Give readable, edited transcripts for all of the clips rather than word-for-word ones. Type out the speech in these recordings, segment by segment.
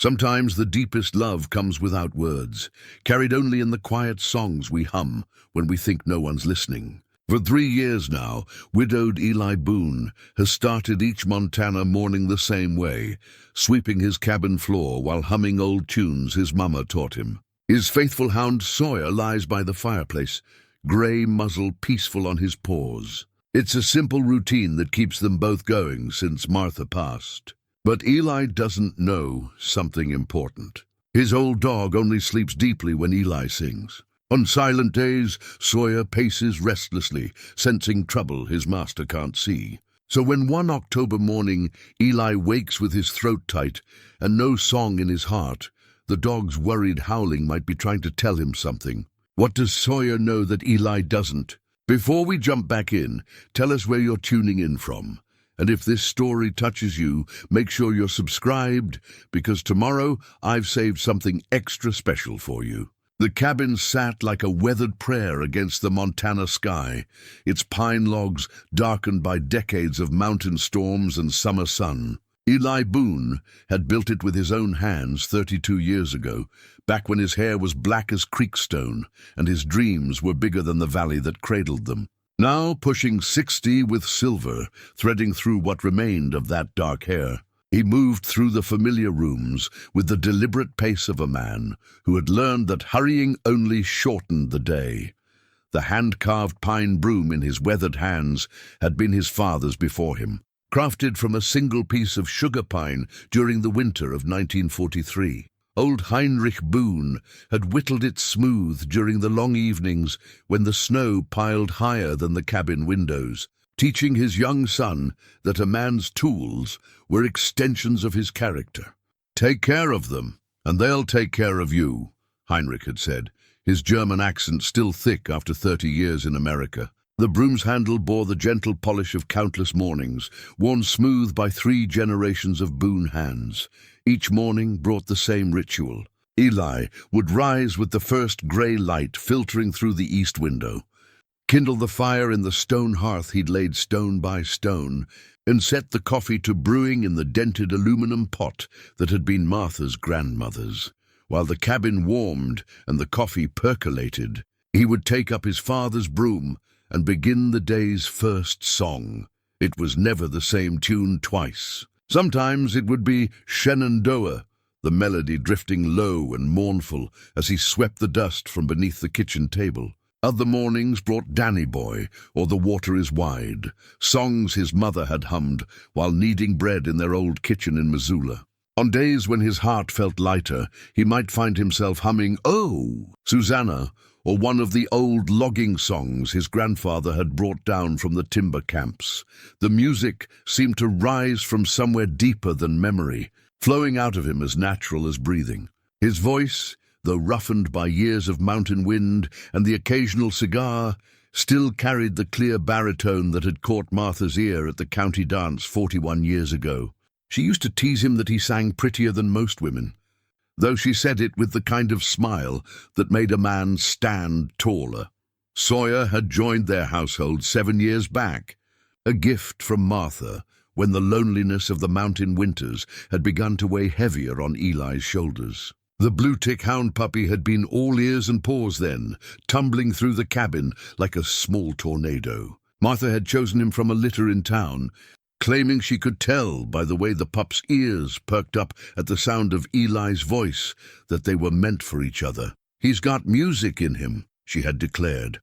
Sometimes the deepest love comes without words, carried only in the quiet songs we hum when we think no one's listening. For 3 years now, widowed Eli Boone has started each Montana morning the same way, sweeping his cabin floor while humming old tunes his mama taught him. His faithful hound Sawyer lies by the fireplace, gray muzzle peaceful on his paws. It's a simple routine that keeps them both going since Martha passed. But Eli doesn't know something important. His old dog only sleeps deeply when Eli sings. On silent days, Sawyer paces restlessly, sensing trouble his master can't see. So when one October morning Eli wakes with his throat tight and no song in his heart, the dog's worried howling might be trying to tell him something. What does Sawyer know that Eli doesn't? Before we jump back in, tell us where you're tuning in from. And if this story touches you, make sure you're subscribed, because tomorrow I've saved something extra special for you. The cabin sat like a weathered prayer against the Montana sky, its pine logs darkened by decades of mountain storms and summer sun. Eli Boone had built it with his own hands 32 years ago, back when his hair was black as creekstone and his dreams were bigger than the valley that cradled them. Now pushing 60 with silver, threading through what remained of that dark hair, he moved through the familiar rooms with the deliberate pace of a man who had learned that hurrying only shortened the day. The hand-carved pine broom in his weathered hands had been his father's before him, crafted from a single piece of sugar pine during the winter of 1943. Old Heinrich Boone had whittled it smooth during the long evenings when the snow piled higher than the cabin windows, teaching his young son that a man's tools were extensions of his character. "Take care of them, and they'll take care of you," Heinrich had said, his German accent still thick after 30 years in America. The broom's handle bore the gentle polish of countless mornings, worn smooth by 3 generations of Boone hands. Each morning brought the same ritual. Eli would rise with the first gray light filtering through the east window, kindle the fire in the stone hearth he'd laid stone by stone, and set the coffee to brewing in the dented aluminum pot that had been Martha's grandmother's. While the cabin warmed and the coffee percolated, he would take up his father's broom and begin the day's first song. It was never the same tune twice. Sometimes it would be Shenandoah, the melody drifting low and mournful as he swept the dust from beneath the kitchen table. Other mornings brought Danny Boy or The Water is Wide, songs his mother had hummed while kneading bread in their old kitchen in Missoula. On days when his heart felt lighter, he might find himself humming "Oh, Susanna," or one of the old logging songs his grandfather had brought down from the timber camps. The music seemed to rise from somewhere deeper than memory, flowing out of him as natural as breathing. His voice, though roughened by years of mountain wind and the occasional cigar, still carried the clear baritone that had caught Martha's ear at the county dance 41 years ago. She used to tease him that he sang prettier than most women, though she said it with the kind of smile that made a man stand taller. Sawyer had joined their household 7 years back, a gift from Martha when the loneliness of the mountain winters had begun to weigh heavier on Eli's shoulders. The blue-tick hound puppy had been all ears and paws then, tumbling through the cabin like a small tornado. Martha had chosen him from a litter in town, claiming she could tell by the way the pup's ears perked up at the sound of Eli's voice that they were meant for each other. "He's got music in him," she had declared,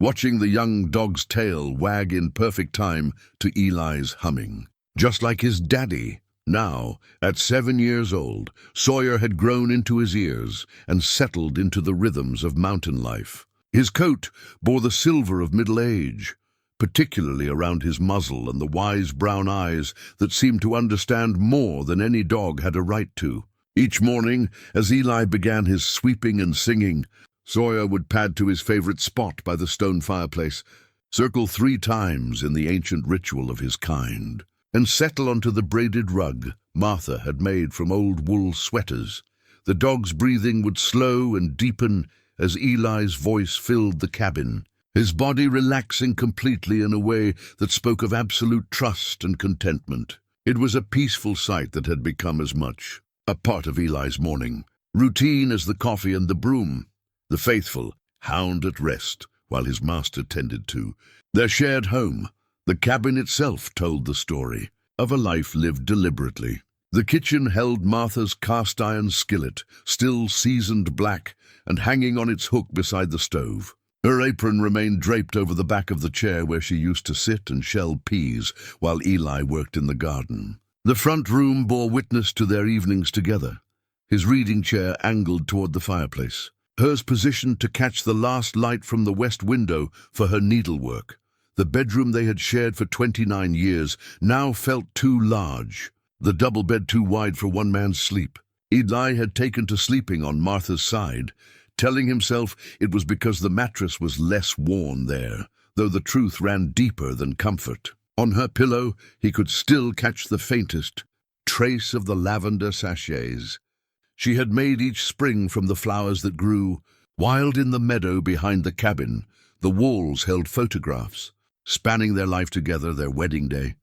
watching the young dog's tail wag in perfect time to Eli's humming. Just like his daddy. Now, at 7 years old, Sawyer had grown into his ears and settled into the rhythms of mountain life. His coat bore the silver of middle age, particularly around his muzzle and the wise brown eyes that seemed to understand more than any dog had a right to. Each morning, as Eli began his sweeping and singing, Sawyer would pad to his favorite spot by the stone fireplace, circle 3 times in the ancient ritual of his kind, and settle onto the braided rug Martha had made from old wool sweaters. The dog's breathing would slow and deepen as Eli's voice filled the cabin, his body relaxing completely in a way that spoke of absolute trust and contentment. It was a peaceful sight that had become as much. a part of Eli's morning. Routine as the coffee and the broom. The faithful hound at rest while his master tended to. Their shared home, the cabin itself, told the story of a life lived deliberately. The kitchen held Martha's cast-iron skillet, still seasoned black and hanging on its hook beside the stove. Her apron remained draped over the back of the chair where she used to sit and shell peas while Eli worked in the garden. The front room bore witness to their evenings together, his reading chair angled toward the fireplace, hers positioned to catch the last light from the west window for her needlework. The bedroom they had shared for 29 years now felt too large, the double bed too wide for one man's sleep. Eli had taken to sleeping on Martha's side, telling himself it was because the mattress was less worn there, though the truth ran deeper than comfort. On her pillow, he could still catch the faintest trace of the lavender sachets she had made each spring from the flowers that grew wild in the meadow behind the cabin. The walls held photographs, spanning their life together, their wedding day,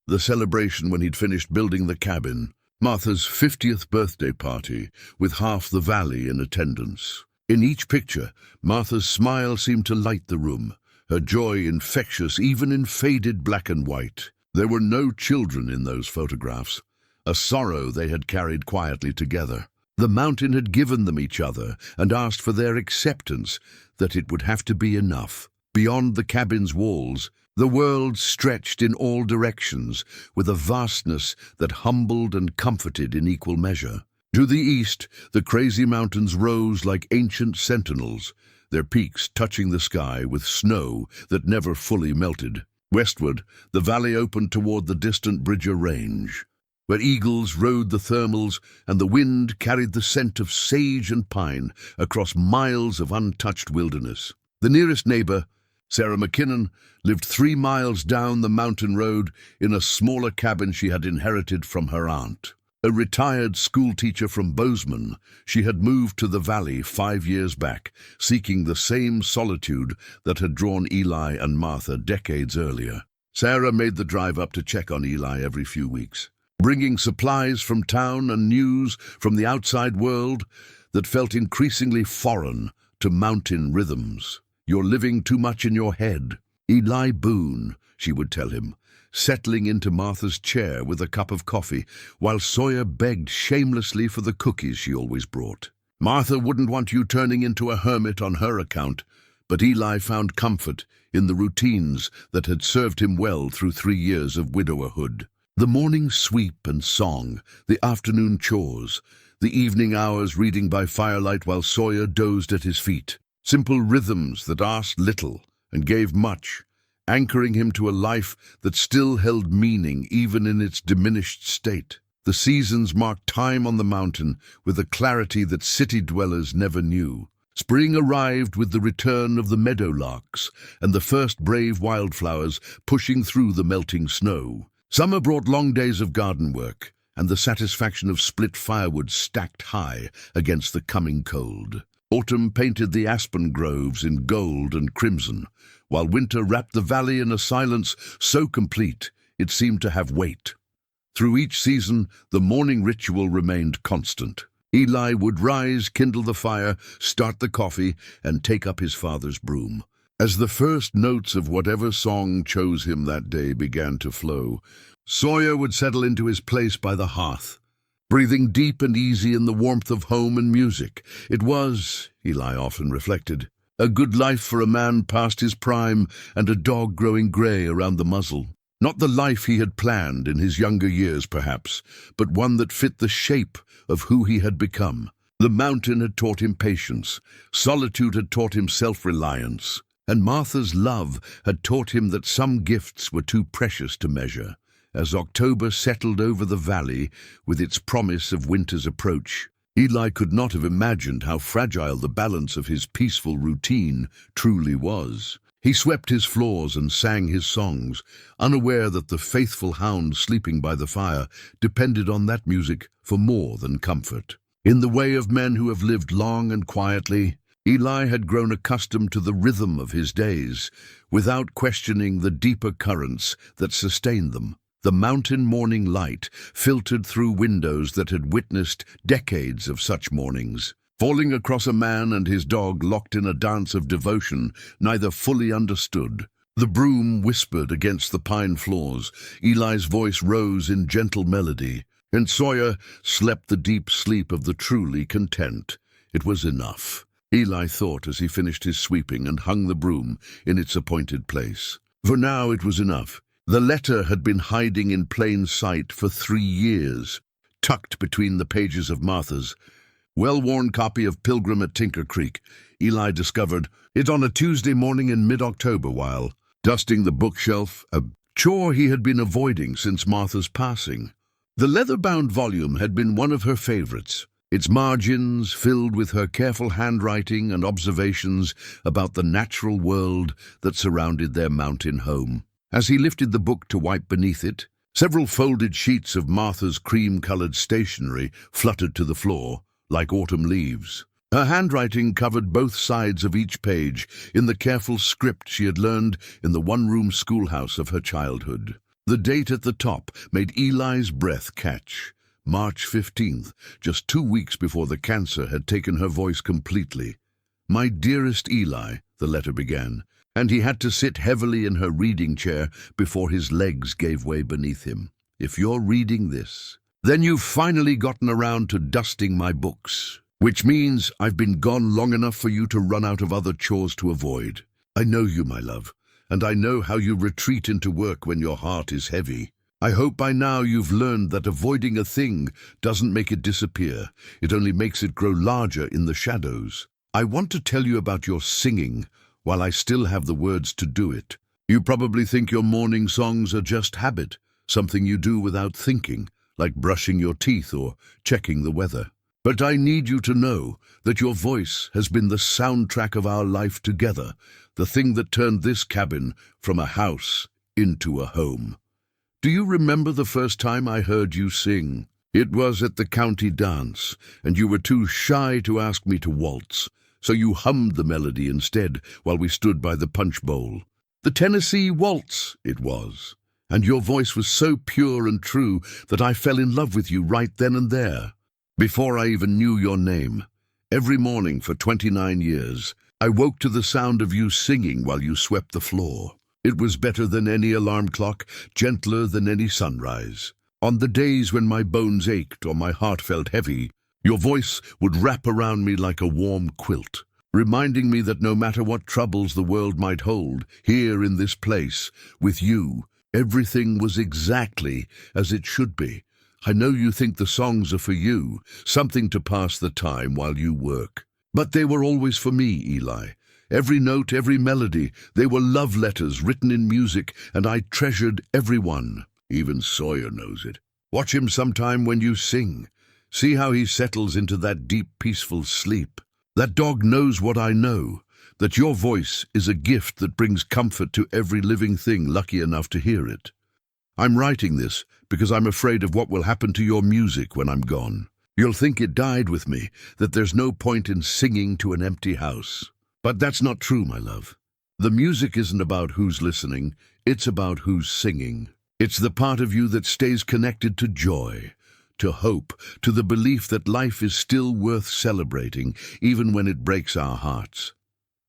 the celebration when he'd finished building the cabin, Martha's 50th birthday party, with half the valley in attendance. In each picture, Martha's smile seemed to light the room, her joy infectious even in faded black and white. There were no children in those photographs, a sorrow they had carried quietly together. The mountain had given them each other and asked for their acceptance that it would have to be enough. Beyond the cabin's walls, the world stretched in all directions with a vastness that humbled and comforted in equal measure. To the east, the crazy mountains rose like ancient sentinels, their peaks touching the sky with snow that never fully melted. Westward, the valley opened toward the distant Bridger Range, where eagles rode the thermals and the wind carried the scent of sage and pine across miles of untouched wilderness. The nearest neighbor, Sarah McKinnon, lived 3 miles down the mountain road in a smaller cabin she had inherited from her aunt. A retired schoolteacher from Bozeman, she had moved to the valley 5 years back, seeking the same solitude that had drawn Eli and Martha decades earlier. Sarah made the drive up to check on Eli every few weeks, bringing supplies from town and news from the outside world that felt increasingly foreign to mountain rhythms. "You're living too much in your head. Eli Boone," she would tell him, settling into Martha's chair with a cup of coffee, while Sawyer begged shamelessly for the cookies she always brought. Martha wouldn't want you turning into a hermit on her account, but Eli found comfort in the routines that had served him well through 3 years of widowerhood. The morning sweep and song, the afternoon chores, the evening hours reading by firelight while Sawyer dozed at his feet. Simple rhythms that asked little and gave much, anchoring him to a life that still held meaning even in its diminished state. The seasons marked time on the mountain with a clarity that city dwellers never knew. Spring arrived with the return of the meadowlarks and the first brave wildflowers pushing through the melting snow. Summer brought long days of garden work and the satisfaction of split firewood stacked high against the coming cold. Autumn painted the aspen groves in gold and crimson, while winter wrapped the valley in a silence so complete it seemed to have weight. Through each season, the morning ritual remained constant. Eli would rise, kindle the fire, start the coffee, and take up his father's broom. As the first notes of whatever song chose him that day began to flow, Sawyer would settle into his place by the hearth, breathing deep and easy in the warmth of home and music. It was, Eli often reflected, a good life for a man past his prime and a dog growing grey around the muzzle. Not the life he had planned in his younger years, perhaps, but one that fit the shape of who he had become. The mountain had taught him patience, solitude had taught him self-reliance, and Martha's love had taught him that some gifts were too precious to measure. As October settled over the valley with its promise of winter's approach, Eli could not have imagined how fragile the balance of his peaceful routine truly was. He swept his floors and sang his songs, unaware that the faithful hound sleeping by the fire depended on that music for more than comfort. In the way of men who have lived long and quietly, Eli had grown accustomed to the rhythm of his days, without questioning the deeper currents that sustained them. The mountain morning light filtered through windows that had witnessed decades of such mornings, falling across a man and his dog locked in a dance of devotion neither fully understood. The broom whispered against the pine floors. Eli's voice rose in gentle melody, and Sawyer slept the deep sleep of the truly content. It was enough, Eli thought as he finished his sweeping and hung the broom in its appointed place. For now it was enough. The letter had been hiding in plain sight for 3 years, tucked between the pages of Martha's well-worn copy of Pilgrim at Tinker Creek. Eli discovered it on a Tuesday morning in mid-October while dusting the bookshelf, a chore he had been avoiding since Martha's passing. The leather-bound volume had been one of her favorites, its margins filled with her careful handwriting and observations about the natural world that surrounded their mountain home. As he lifted the book to wipe beneath it, several folded sheets of Martha's cream-colored stationery fluttered to the floor, like autumn leaves. Her handwriting covered both sides of each page in the careful script she had learned in the one-room schoolhouse of her childhood. The date at the top made Eli's breath catch. March 15th, just 2 weeks before the cancer had taken her voice completely. "My dearest Eli," the letter began, and he had to sit heavily in her reading chair before his legs gave way beneath him. "If you're reading this, then you've finally gotten around to dusting my books, which means I've been gone long enough for you to run out of other chores to avoid. I know you, my love, and I know how you retreat into work when your heart is heavy. I hope by now you've learned that avoiding a thing doesn't make it disappear. It only makes it grow larger in the shadows. I want to tell you about your singing while I still have the words to do it. You probably think your morning songs are just habit, something you do without thinking, like brushing your teeth or checking the weather. But I need you to know that your voice has been the soundtrack of our life together, the thing that turned this cabin from a house into a home. Do you remember the first time I heard you sing? It was at the county dance, and you were too shy to ask me to waltz, so you hummed the melody instead while we stood by the punch bowl. The Tennessee Waltz, it was, and your voice was so pure and true that I fell in love with you right then and there. Before I even knew your name, every morning for 29 years, I woke to the sound of you singing while you swept the floor. It was better than any alarm clock, gentler than any sunrise. On the days when my bones ached or my heart felt heavy, your voice would wrap around me like a warm quilt, reminding me that no matter what troubles the world might hold, here in this place, with you, everything was exactly as it should be. I know you think the songs are for you, something to pass the time while you work. But they were always for me, Eli. Every note, every melody, they were love letters written in music, and I treasured every one. Even Sawyer knows it. Watch him sometime when you sing. See how he settles into that deep, peaceful sleep. That dog knows what I know, that your voice is a gift that brings comfort to every living thing lucky enough to hear it. I'm writing this because I'm afraid of what will happen to your music when I'm gone. You'll think it died with me, that there's no point in singing to an empty house. But that's not true, my love. The music isn't about who's listening, it's about who's singing. It's the part of you that stays connected to joy, to hope, to the belief that life is still worth celebrating, even when it breaks our hearts.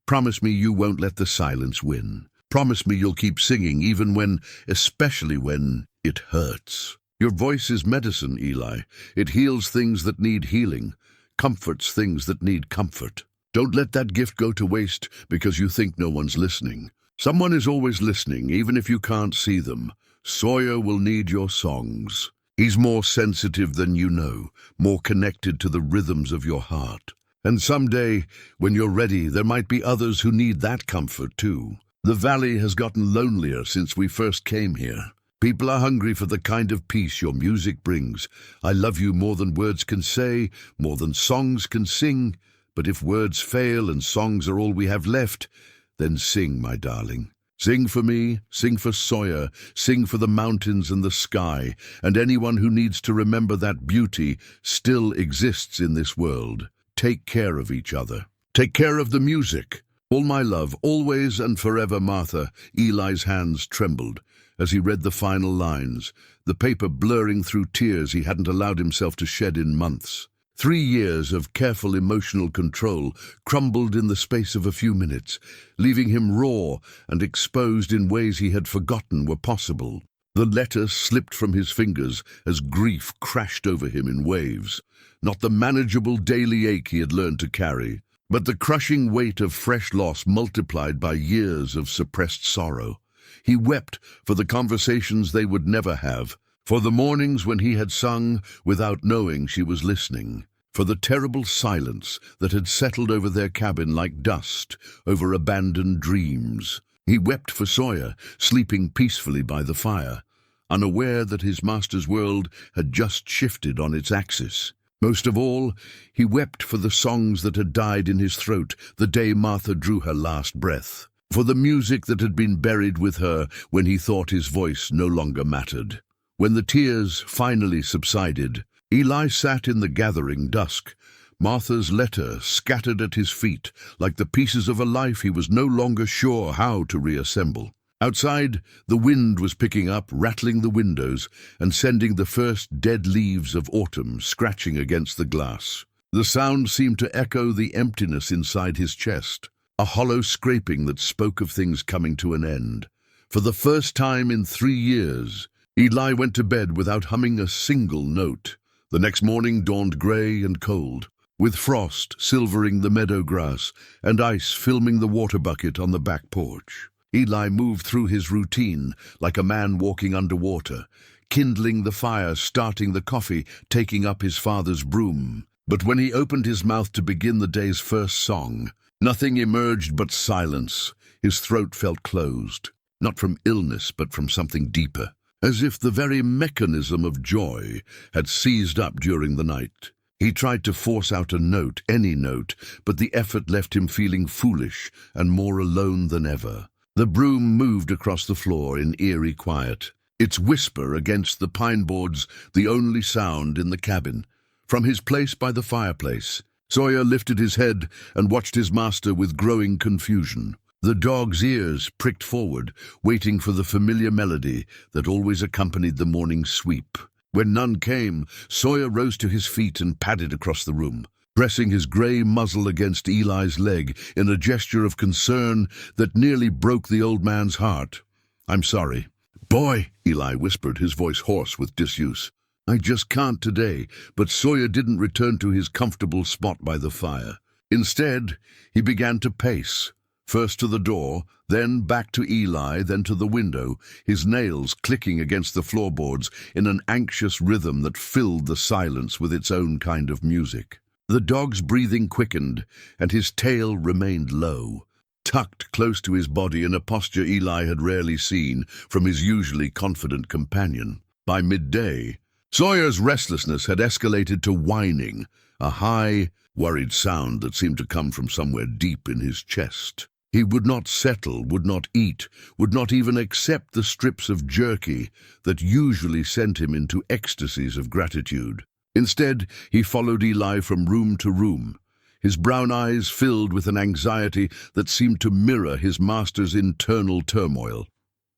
Promise me you won't let the silence win. Promise me you'll keep singing even when, especially when, it hurts. Your voice is medicine, Eli. It heals things that need healing, comforts things that need comfort. Don't let that gift go to waste because you think no one's listening. Someone is always listening, even if you can't see them. Sawyer will need your songs. He's more sensitive than you know, more connected to the rhythms of your heart. And someday, when you're ready, there might be others who need that comfort too. The valley has gotten lonelier since we first came here. People are hungry for the kind of peace your music brings. I love you more than words can say, more than songs can sing. But if words fail and songs are all we have left, then sing, my darling. Sing for me, sing for Sawyer, sing for the mountains and the sky, and anyone who needs to remember that beauty still exists in this world. Take care of each other. Take care of the music. All my love, always and forever, Martha. Eli's hands trembled. as he read the final lines, the paper blurring through tears he hadn't allowed himself to shed in months. 3 years of careful emotional control crumbled in the space of a few minutes, leaving him raw and exposed in ways he had forgotten were possible. The letter slipped from his fingers as grief crashed over him in waves. Not the manageable daily ache he had learned to carry, but the crushing weight of fresh loss multiplied by years of suppressed sorrow. He wept for the conversations they would never have, for the mornings when he had sung without knowing she was listening, for the terrible silence that had settled over their cabin like dust over abandoned dreams. He wept for Sawyer, sleeping peacefully by the fire, unaware that his master's world had just shifted on its axis. Most of all, he wept for the songs that had died in his throat the day Martha drew her last breath, for the music that had been buried with her when he thought his voice no longer mattered. When the tears finally subsided, Eli sat in the gathering dusk, Martha's letter scattered at his feet like the pieces of a life he was no longer sure how to reassemble. Outside, the wind was picking up, rattling the windows and sending the first dead leaves of autumn scratching against the glass. The sound seemed to echo the emptiness inside his chest, a hollow scraping that spoke of things coming to an end. For the first time in 3 years, Eli went to bed without humming a single note. The next morning dawned grey and cold, with frost silvering the meadow grass and ice filming the water bucket on the back porch. Eli moved through his routine like a man walking underwater, kindling the fire, starting the coffee, taking up his father's broom. But when he opened his mouth to begin the day's first song, nothing emerged but silence. His throat felt closed, not from illness but from something deeper, as if the very mechanism of joy had seized up during the night. He tried to force out a note, any note, but the effort left him feeling foolish and more alone than ever. The broom moved across the floor in eerie quiet, its whisper against the pine boards the only sound in the cabin. From his place by the fireplace, Sawyer lifted his head and watched his master with growing confusion. The dog's ears pricked forward, waiting for the familiar melody that always accompanied the morning sweep. When none came, Sawyer rose to his feet and padded across the room, pressing his grey muzzle against Eli's leg in a gesture of concern that nearly broke the old man's heart. "I'm sorry." "Boy," Eli whispered, his voice hoarse with disuse. "I just can't today." But Sawyer didn't return to his comfortable spot by the fire. Instead, he began to pace, first to the door, then back to Eli, then to the window, his nails clicking against the floorboards in an anxious rhythm that filled the silence with its own kind of music. The dog's breathing quickened, and his tail remained low, tucked close to his body in a posture Eli had rarely seen from his usually confident companion. By midday, Sawyer's restlessness had escalated to whining, a high, worried sound that seemed to come from somewhere deep in his chest. He would not settle, would not eat, would not even accept the strips of jerky that usually sent him into ecstasies of gratitude. Instead, he followed Eli from room to room, his brown eyes filled with an anxiety that seemed to mirror his master's internal turmoil.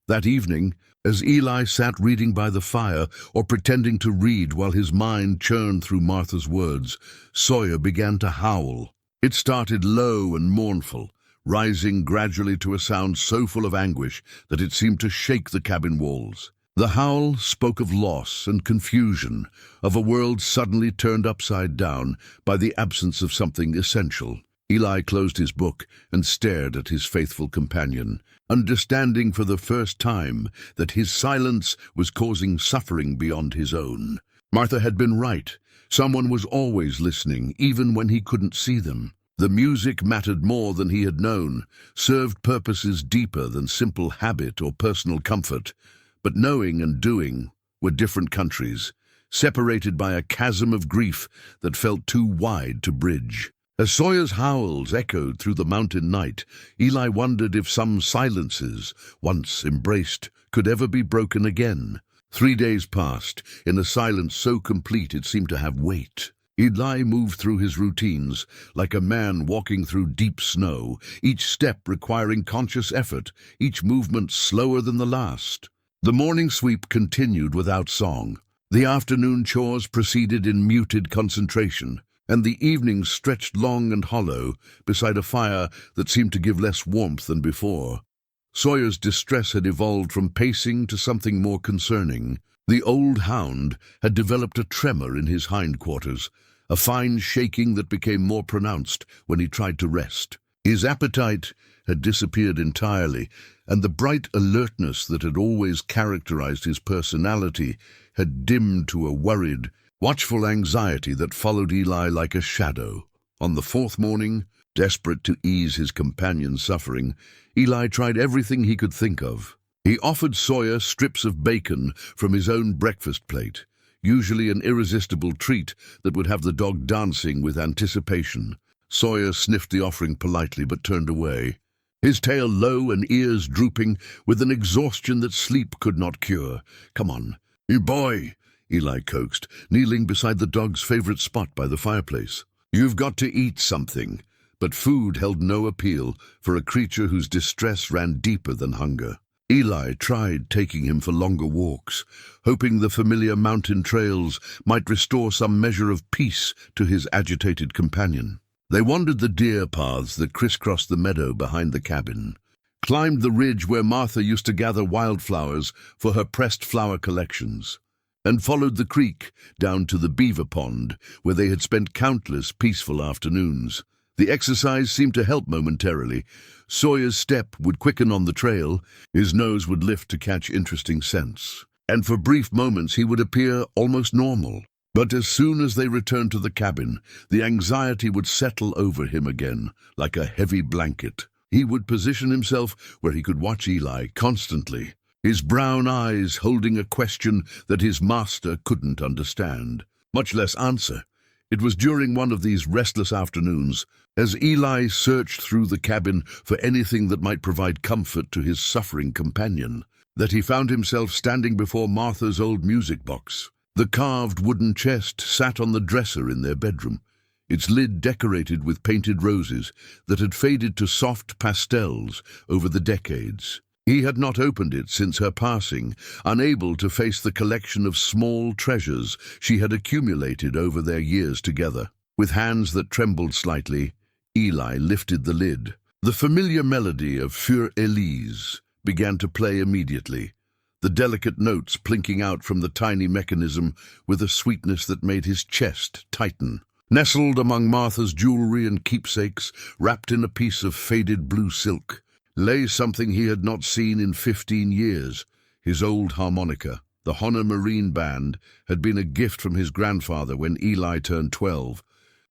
That evening, as Eli sat reading by the fire or pretending to read while his mind churned through Martha's words, Sawyer began to howl. It started low and mournful, rising gradually to a sound so full of anguish that it seemed to shake the cabin walls. The howl spoke of loss and confusion, of a world suddenly turned upside down by the absence of something essential. Eli closed his book and stared at his faithful companion, understanding for the first time that his silence was causing suffering beyond his own. Martha had been right. Someone was always listening, even when he couldn't see them. The music mattered more than he had known, served purposes deeper than simple habit or personal comfort. But knowing and doing were different countries, separated by a chasm of grief that felt too wide to bridge. As Sawyer's howls echoed through the mountain night, Eli wondered if some silences, once embraced, could ever be broken again. 3 days passed, in a silence so complete it seemed to have weight. Eli moved through his routines like a man walking through deep snow, each step requiring conscious effort, each movement slower than the last. The morning sweep continued without song. The afternoon chores proceeded in muted concentration, and the evenings stretched long and hollow beside a fire that seemed to give less warmth than before. Sawyer's distress had evolved from pacing to something more concerning. The old hound had developed a tremor in his hindquarters, a fine shaking that became more pronounced when he tried to rest. His appetite had disappeared entirely, and the bright alertness that had always characterized his personality had dimmed to a worried, watchful anxiety that followed Eli like a shadow. On the fourth morning, desperate to ease his companion's suffering, Eli tried everything he could think of. He offered Sawyer strips of bacon from his own breakfast plate, usually an irresistible treat that would have the dog dancing with anticipation. Sawyer sniffed the offering politely but turned away, his tail low and ears drooping with an exhaustion that sleep could not cure. "Come on, you boy," Eli coaxed, kneeling beside the dog's favorite spot by the fireplace. "You've got to eat something." But food held no appeal for a creature whose distress ran deeper than hunger. Eli tried taking him for longer walks, hoping the familiar mountain trails might restore some measure of peace to his agitated companion. They wandered the deer paths that crisscrossed the meadow behind the cabin, climbed the ridge where Martha used to gather wildflowers for her pressed flower collections, and followed the creek down to the beaver pond where they had spent countless peaceful afternoons. The exercise seemed to help momentarily. Sawyer's step would quicken on the trail, his nose would lift to catch interesting scents, and for brief moments he would appear almost normal. But as soon as they returned to the cabin, the anxiety would settle over him again, like a heavy blanket. He would position himself where he could watch Eli constantly, his brown eyes holding a question that his master couldn't understand, much less answer. It was during one of these restless afternoons, as Eli searched through the cabin for anything that might provide comfort to his suffering companion, that he found himself standing before Martha's old music box. The carved wooden chest sat on the dresser in their bedroom, its lid decorated with painted roses that had faded to soft pastels over the decades. He had not opened it since her passing, unable to face the collection of small treasures she had accumulated over their years together. With hands that trembled slightly, Eli lifted the lid. The familiar melody of Für Elise began to play immediately, the delicate notes plinking out from the tiny mechanism with a sweetness that made his chest tighten. Nestled among Martha's jewelry and keepsakes, wrapped in a piece of faded blue silk, lay something he had not seen in 15 years, his old harmonica. The Honor Marine Band had been a gift from his grandfather when Eli turned 12,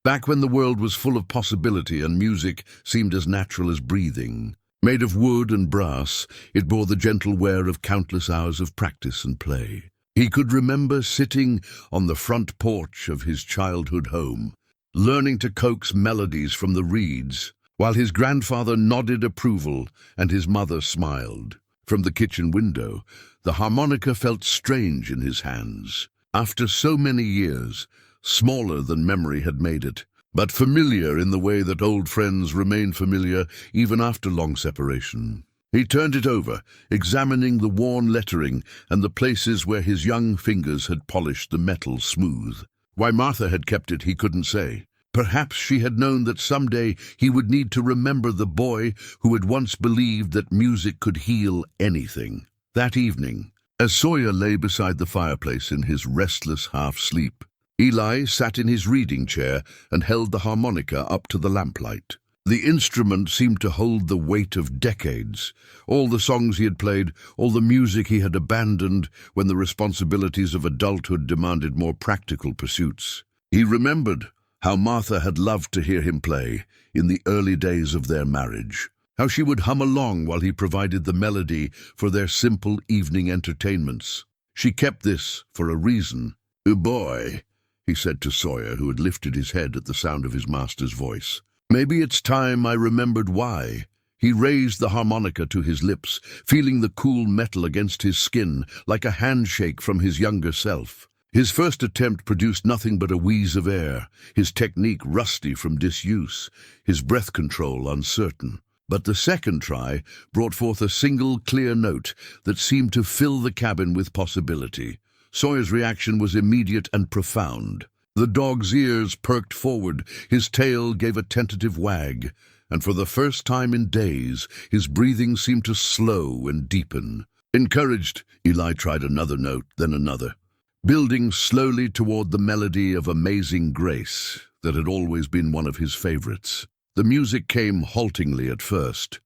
back when the world was full of possibility and music seemed as natural as breathing. Made of wood and brass, it bore the gentle wear of countless hours of practice and play. He could remember sitting on the front porch of his childhood home, learning to coax melodies from the reeds, while his grandfather nodded approval and his mother smiled. From the kitchen window, the harmonica felt strange in his hands. After so many years, smaller than memory had made it, but familiar in the way that old friends remain familiar even after long separation. He turned it over, examining the worn lettering and the places where his young fingers had polished the metal smooth. Why Martha had kept it he couldn't say. Perhaps she had known that someday he would need to remember the boy who had once believed that music could heal anything. That evening, as Sawyer lay beside the fireplace in his restless half-sleep, Eli sat in his reading chair and held the harmonica up to the lamplight. The instrument seemed to hold the weight of decades, all the songs he had played, all the music he had abandoned when the responsibilities of adulthood demanded more practical pursuits. He remembered how Martha had loved to hear him play in the early days of their marriage, how she would hum along while he provided the melody for their simple evening entertainments. She kept this for a reason. "Oh boy," he said to Sawyer, who had lifted his head at the sound of his master's voice. "Maybe it's time I remembered why." He raised the harmonica to his lips, feeling the cool metal against his skin like a handshake from his younger self. His first attempt produced nothing but a wheeze of air, his technique rusty from disuse, his breath control uncertain. But the second try brought forth a single clear note that seemed to fill the cabin with possibility. Sawyer's reaction was immediate and profound. The dog's ears perked forward, his tail gave a tentative wag, and for the first time in days, his breathing seemed to slow and deepen. Encouraged, Eli tried another note, then another, building slowly toward the melody of Amazing Grace that had always been one of his favorites. The music came haltingly at first,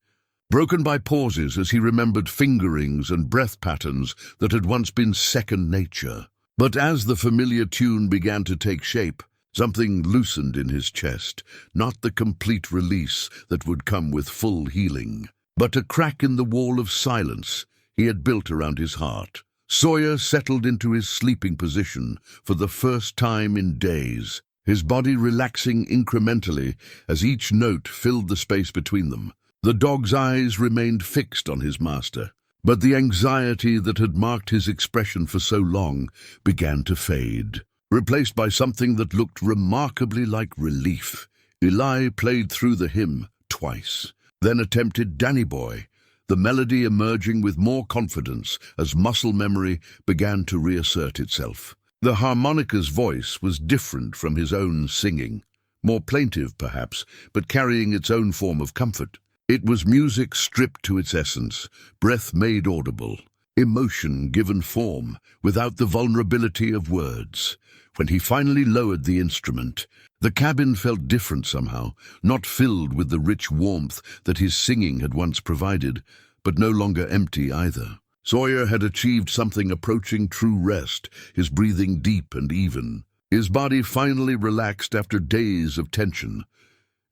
broken by pauses as he remembered fingerings and breath patterns that had once been second nature. But as the familiar tune began to take shape, something loosened in his chest, not the complete release that would come with full healing, but a crack in the wall of silence he had built around his heart. Sawyer settled into his sleeping position for the first time in days, his body relaxing incrementally as each note filled the space between them. The dog's eyes remained fixed on his master, but the anxiety that had marked his expression for so long began to fade, replaced by something that looked remarkably like relief. Eli played through the hymn twice, then attempted Danny Boy, the melody emerging with more confidence as muscle memory began to reassert itself. The harmonica's voice was different from his own singing, more plaintive perhaps, but carrying its own form of comfort. It was music stripped to its essence, breath made audible, emotion given form, without the vulnerability of words. When he finally lowered the instrument, the cabin felt different somehow, not filled with the rich warmth that his singing had once provided, but no longer empty either. Sawyer had achieved something approaching true rest, his breathing deep and even. His body finally relaxed after days of tension.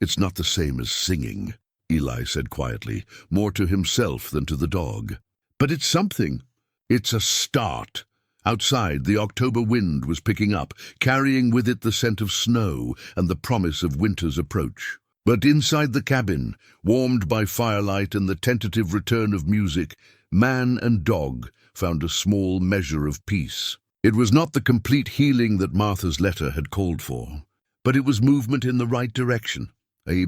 "It's not the same as singing," Eli said quietly, more to himself than to the dog. "But it's something. It's a start." Outside, the October wind was picking up, carrying with it the scent of snow and the promise of winter's approach. But inside the cabin, warmed by firelight and the tentative return of music, man and dog found a small measure of peace. It was not the complete healing that Martha's letter had called for, but it was movement in the right direction. A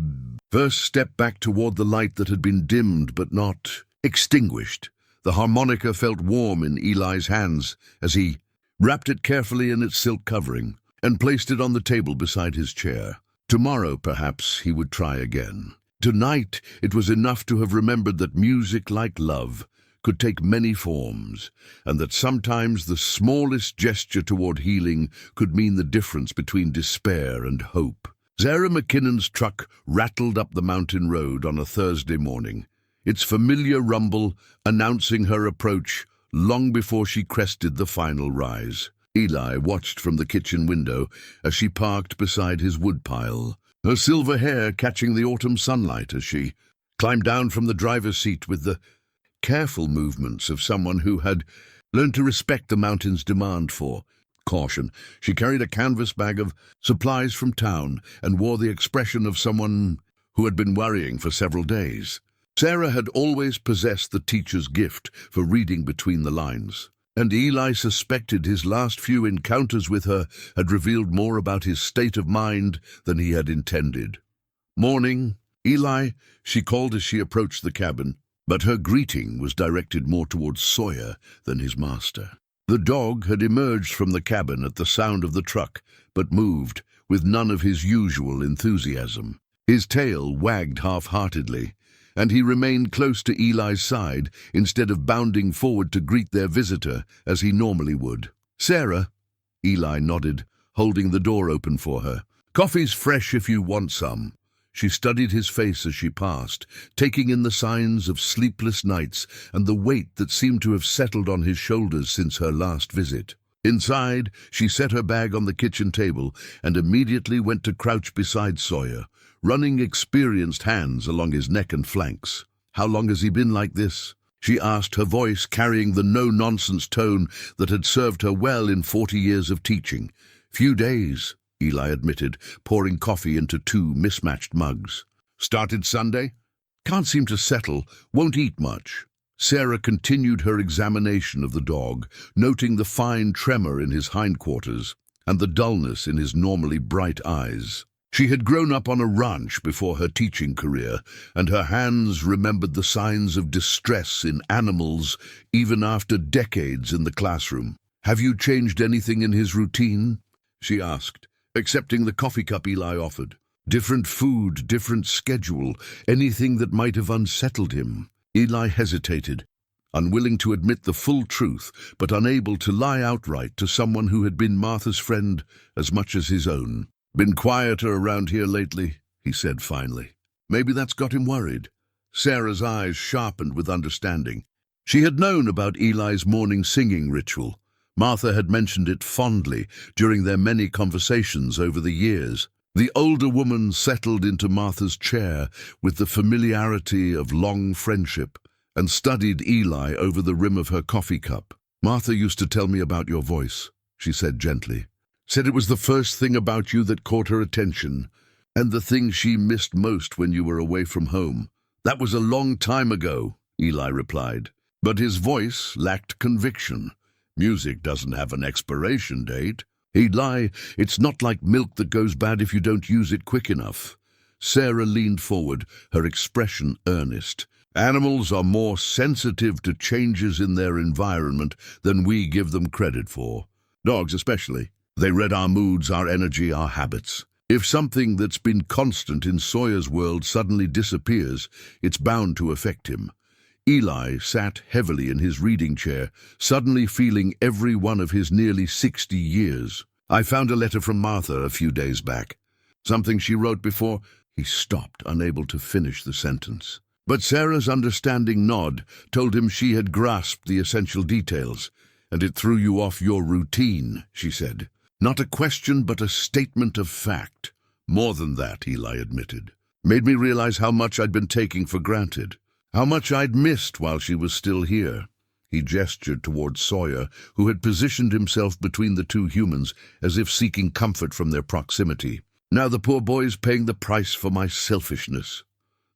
first step back toward the light that had been dimmed but not extinguished. The harmonica felt warm in Eli's hands as he wrapped it carefully in its silk covering and placed it on the table beside his chair. Tomorrow, perhaps, he would try again. Tonight, it was enough to have remembered that music, like love, could take many forms, and that sometimes the smallest gesture toward healing could mean the difference between despair and hope. Sarah McKinnon's truck rattled up the mountain road on a Thursday morning, its familiar rumble announcing her approach long before she crested the final rise. Eli watched from the kitchen window as she parked beside his woodpile, her silver hair catching the autumn sunlight as she climbed down from the driver's seat with the careful movements of someone who had learned to respect the mountain's demand for caution. She carried a canvas bag of supplies from town and wore the expression of someone who had been worrying for several days. Sarah had always possessed the teacher's gift for reading between the lines, and Eli suspected his last few encounters with her had revealed more about his state of mind than he had intended. "Morning, Eli," she called as she approached the cabin, but her greeting was directed more towards Sawyer than his master. The dog had emerged from the cabin at the sound of the truck, but moved with none of his usual enthusiasm. His tail wagged half-heartedly, and he remained close to Eli's side instead of bounding forward to greet their visitor as he normally would. "Sarah," Eli nodded, holding the door open for her. "Coffee's fresh if you want some." She studied his face as she passed, taking in the signs of sleepless nights and the weight that seemed to have settled on his shoulders since her last visit. Inside, she set her bag on the kitchen table and immediately went to crouch beside Sawyer, running experienced hands along his neck and flanks. "How long has he been like this?" she asked, her voice carrying the no-nonsense tone that had served her well in 40 years of teaching. "Few days," Eli admitted, pouring coffee into 2 mismatched mugs. "Started Sunday? Can't seem to settle, won't eat much." Sarah continued her examination of the dog, noting the fine tremor in his hindquarters and the dullness in his normally bright eyes. She had grown up on a ranch before her teaching career, and her hands remembered the signs of distress in animals even after decades in the classroom. "Have you changed anything in his routine?" she asked, accepting the coffee cup Eli offered. "Different food, different schedule, anything that might have unsettled him?" Eli hesitated, unwilling to admit the full truth, but unable to lie outright to someone who had been Martha's friend as much as his own. "Been quieter around here lately," he said finally. Maybe that's got him worried. Sarah's eyes sharpened with understanding. She had known about Eli's morning singing ritual. Martha had mentioned it fondly during their many conversations over the years. The older woman settled into Martha's chair with the familiarity of long friendship and studied Eli over the rim of her coffee cup. "Martha used to tell me about your voice," she said gently. "Said it was the first thing about you that caught her attention, and the thing she missed most when you were away from home." "That was a long time ago," Eli replied, but his voice lacked conviction. "Music doesn't have an expiration date." "Eli, it's not like milk that goes bad if you don't use it quick enough." Sarah leaned forward, her expression earnest. "Animals are more sensitive to changes in their environment than we give them credit for. Dogs especially. They read our moods, our energy, our habits. If something that's been constant in Sawyer's world suddenly disappears, it's bound to affect him." Eli sat heavily in his reading chair, suddenly feeling every one of his nearly 60 years. "I found a letter from Martha a few days back. Something she wrote before—" He stopped, unable to finish the sentence. But Sarah's understanding nod told him she had grasped the essential details. "And it threw you off your routine," she said. "Not a question, but a statement of fact." "More than that," Eli admitted. "Made me realize how much I'd been taking for granted. How much I'd missed while she was still here." He gestured toward Sawyer, who had positioned himself between the two humans, as if seeking comfort from their proximity. "Now the poor boy's paying the price for my selfishness."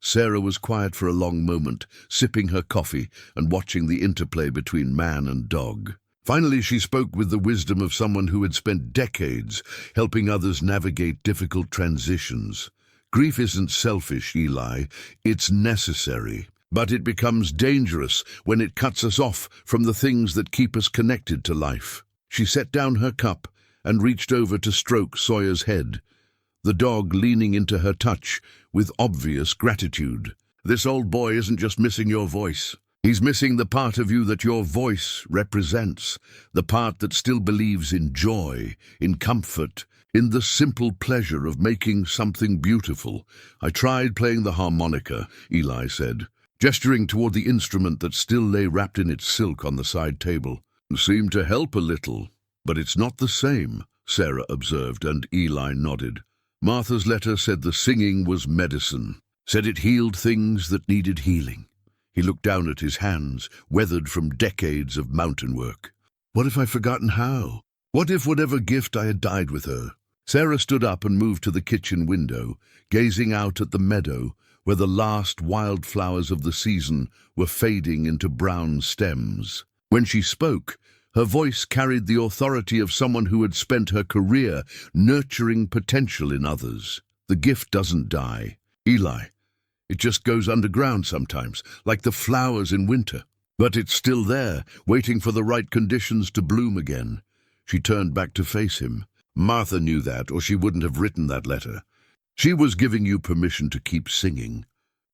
Sarah was quiet for a long moment, sipping her coffee and watching the interplay between man and dog. Finally, she spoke with the wisdom of someone who had spent decades helping others navigate difficult transitions. "Grief isn't selfish, Eli. It's necessary. But it becomes dangerous when it cuts us off from the things that keep us connected to life." She set down her cup and reached over to stroke Sawyer's head, the dog leaning into her touch with obvious gratitude. "This old boy isn't just missing your voice. He's missing the part of you that your voice represents, the part that still believes in joy, in comfort, in the simple pleasure of making something beautiful." "I tried playing the harmonica," Eli said, gesturing toward the instrument that still lay wrapped in its silk on the side table. "Seemed to help a little, but it's not the same," Sarah observed, and Eli nodded. "Martha's letter said the singing was medicine, said it healed things that needed healing." He looked down at his hands, weathered from decades of mountain work. "What if I've forgotten how? What if whatever gift I had died with her?" Sarah stood up and moved to the kitchen window, gazing out at the meadow, where the last wildflowers of the season were fading into brown stems. When she spoke, her voice carried the authority of someone who had spent her career nurturing potential in others. "The gift doesn't die, Eli. It just goes underground sometimes, like the flowers in winter. But it's still there, waiting for the right conditions to bloom again." She turned back to face him. "Martha knew that, or she wouldn't have written that letter. She was giving you permission to keep singing.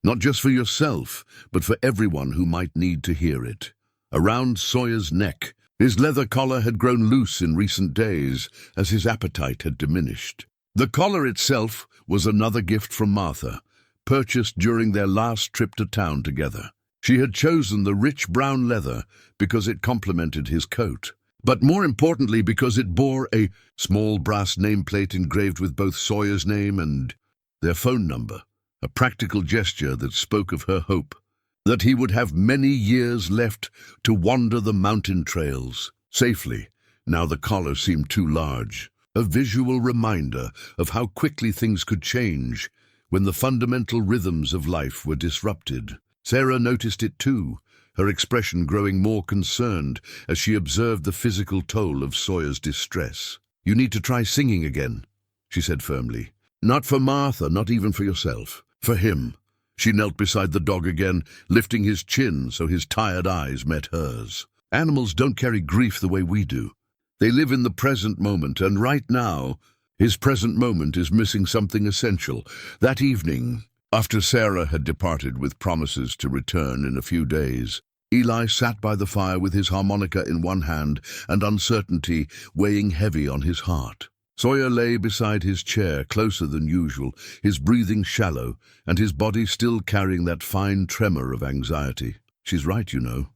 Not just for yourself, but for everyone who might need to hear it." Around Sawyer's neck, his leather collar had grown loose in recent days as his appetite had diminished. The collar itself was another gift from Martha, purchased during their last trip to town together. She had chosen the rich brown leather because it complemented his coat, but more importantly because it bore a small brass nameplate engraved with both Sawyer's name and their phone number, a practical gesture that spoke of her hope that he would have many years left to wander the mountain trails safely. Now the collar seemed too large, a visual reminder of how quickly things could change when the fundamental rhythms of life were disrupted. Sarah noticed it too, her expression growing more concerned as she observed the physical toll of Sawyer's distress. "You need to try singing again," she said firmly. Not for Martha, not even for yourself. For him. She knelt beside the dog again, lifting his chin so his tired eyes met hers. Animals don't carry grief the way we do. They live in the present moment, and right now, his present moment is missing something essential. That evening, after Sarah had departed with promises to return in a few days, Eli sat by the fire with his harmonica in one hand and uncertainty weighing heavy on his heart. Sawyer lay beside his chair, closer than usual, his breathing shallow, and his body still carrying that fine tremor of anxiety. "She's right, you know,"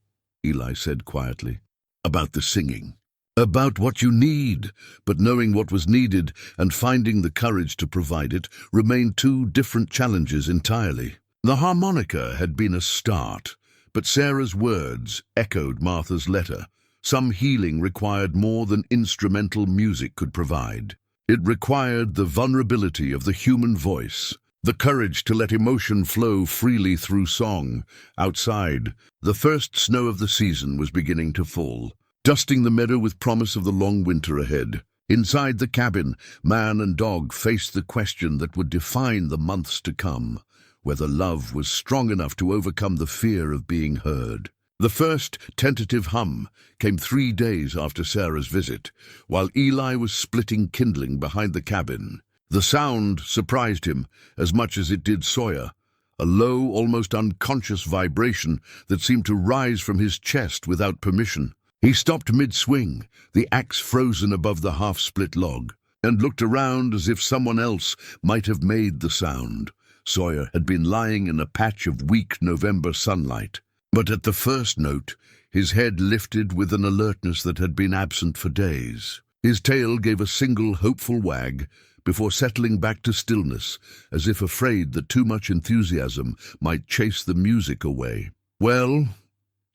Eli said quietly. "About the singing. About what you need," but knowing what was needed and finding the courage to provide it remained two different challenges entirely. The harmonica had been a start, but Sarah's words echoed Martha's letter. Some healing required more than instrumental music could provide. It required the vulnerability of the human voice, the courage to let emotion flow freely through song. Outside, the first snow of the season was beginning to fall, dusting the meadow with promise of the long winter ahead. Inside the cabin, man and dog faced the question that would define the months to come, whether love was strong enough to overcome the fear of being heard. The first tentative hum came 3 days after Sarah's visit, while Eli was splitting kindling behind the cabin. The sound surprised him as much as it did Sawyer, a low, almost unconscious vibration that seemed to rise from his chest without permission. He stopped mid-swing, the axe frozen above the half-split log, and looked around as if someone else might have made the sound. Sawyer had been lying in a patch of weak November sunlight, but at the first note, his head lifted with an alertness that had been absent for days. His tail gave a single hopeful wag before settling back to stillness, as if afraid that too much enthusiasm might chase the music away. "Well,"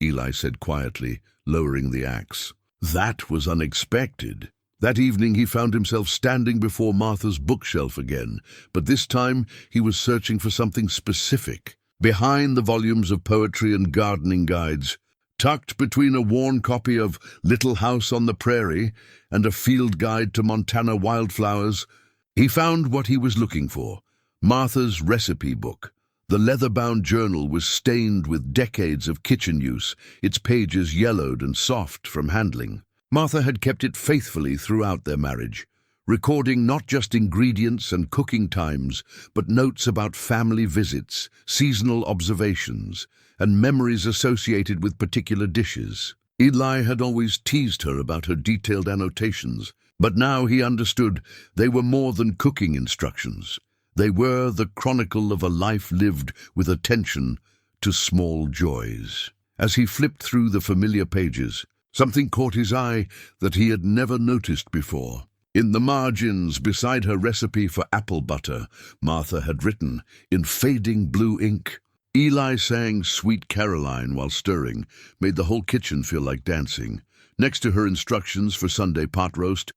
Eli said quietly, lowering the axe. "That was unexpected." That evening he found himself standing before Martha's bookshelf again, but this time he was searching for something specific. Behind the volumes of poetry and gardening guides, tucked between a worn copy of Little House on the Prairie and a field guide to Montana wildflowers, he found what he was looking for: Martha's recipe book. The leather-bound journal was stained with decades of kitchen use, its pages yellowed and soft from handling. Martha had kept it faithfully throughout their marriage, recording not just ingredients and cooking times, but notes about family visits, seasonal observations, and memories associated with particular dishes. Eli had always teased her about her detailed annotations, but now he understood they were more than cooking instructions. They were the chronicle of a life lived with attention to small joys. As he flipped through the familiar pages, something caught his eye that he had never noticed before. In the margins, beside her recipe for apple butter, Martha had written, in fading blue ink, "Eli sang Sweet Caroline while stirring, made the whole kitchen feel like dancing." Next to her instructions for Sunday pot roast,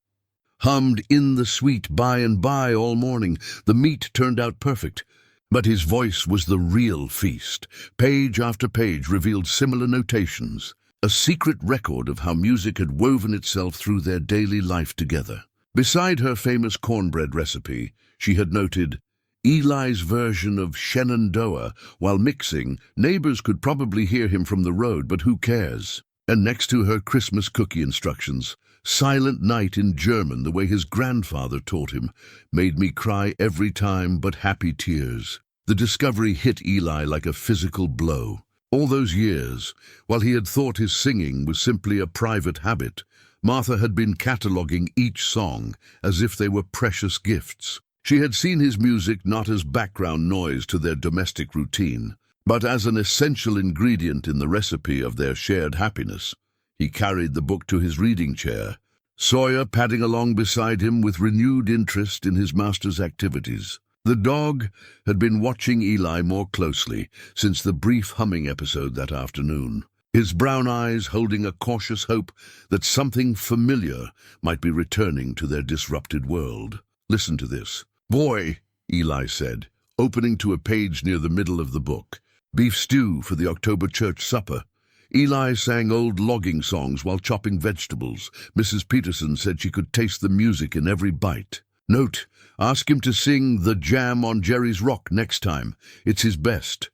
"Hummed in the sweet by and by all morning. The meat turned out perfect." But his voice was the real feast. Page after page revealed similar notations, a secret record of how music had woven itself through their daily life together. Beside her famous cornbread recipe, she had noted, "Eli's version of Shenandoah while mixing. Neighbors could probably hear him from the road, but who cares?" And next to her Christmas cookie instructions, "Silent Night in German, the way his grandfather taught him, made me cry every time but happy tears." The discovery hit Eli like a physical blow. All those years, while he had thought his singing was simply a private habit, Martha had been cataloguing each song as if they were precious gifts. She had seen his music not as background noise to their domestic routine, but as an essential ingredient in the recipe of their shared happiness. He carried the book to his reading chair, Sawyer padding along beside him with renewed interest in his master's activities. The dog had been watching Eli more closely since the brief humming episode that afternoon, his brown eyes holding a cautious hope that something familiar might be returning to their disrupted world. "Listen to this." "Boy," Eli said, opening to a page near the middle of the book. "Beef stew for the October church supper." Eli sang old logging songs while chopping vegetables. Mrs. Peterson said she could taste the music in every bite. Note, ask him to sing The Jam on Jerry's Rock next time. It's his best.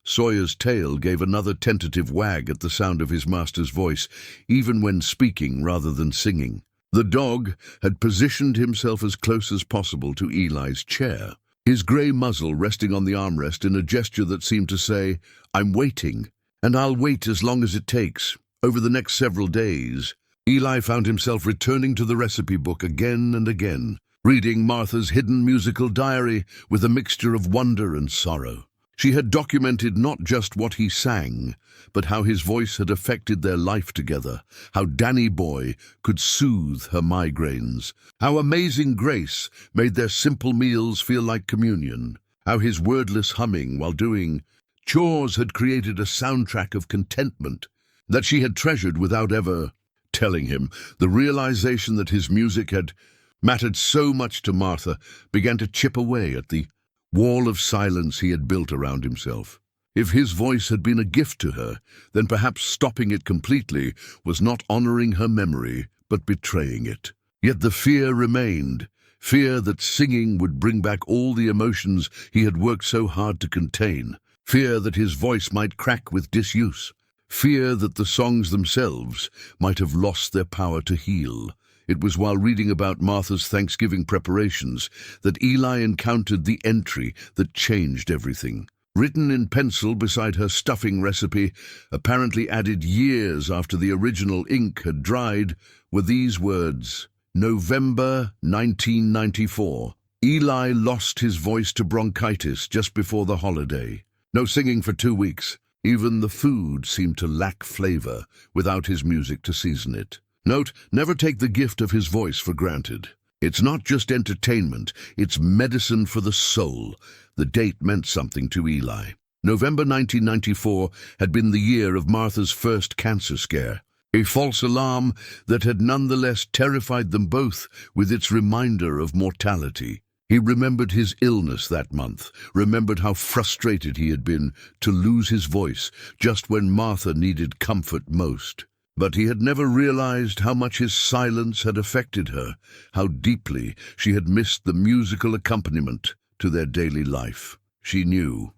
Sawyer's tail gave another tentative wag at the sound of his master's voice, even when speaking rather than singing. The dog had positioned himself as close as possible to Eli's chair, his grey muzzle resting on the armrest in a gesture that seemed to say, "I'm waiting, and I'll wait as long as it takes." Over the next several days, Eli found himself returning to the recipe book again and again, reading Martha's hidden musical diary with a mixture of wonder and sorrow. She had documented not just what he sang, but how his voice had affected their life together, how Danny Boy could soothe her migraines, how Amazing Grace made their simple meals feel like communion, how his wordless humming while doing chores had created a soundtrack of contentment that she had treasured without ever telling him. The realization that his music had mattered so much to Martha began to chip away at the wall of silence he had built around himself. If his voice had been a gift to her, then perhaps stopping it completely was not honoring her memory, but betraying it. Yet the fear remained, fear that singing would bring back all the emotions he had worked so hard to contain, fear that his voice might crack with disuse, fear that the songs themselves might have lost their power to heal. It was while reading about Martha's Thanksgiving preparations that Eli encountered the entry that changed everything. Written in pencil beside her stuffing recipe, apparently added years after the original ink had dried, were these words: November 1994. Eli lost his voice to bronchitis just before the holiday. No singing for 2 weeks. Even the food seemed to lack flavor without his music to season it. Note, never take the gift of his voice for granted. It's not just entertainment, it's medicine for the soul. The date meant something to Eli. November 1994 had been the year of Martha's first cancer scare, a false alarm that had nonetheless terrified them both with its reminder of mortality. He remembered his illness that month, remembered how frustrated he had been to lose his voice just when Martha needed comfort most. But he had never realized how much his silence had affected her, how deeply she had missed the musical accompaniment to their daily life. She knew,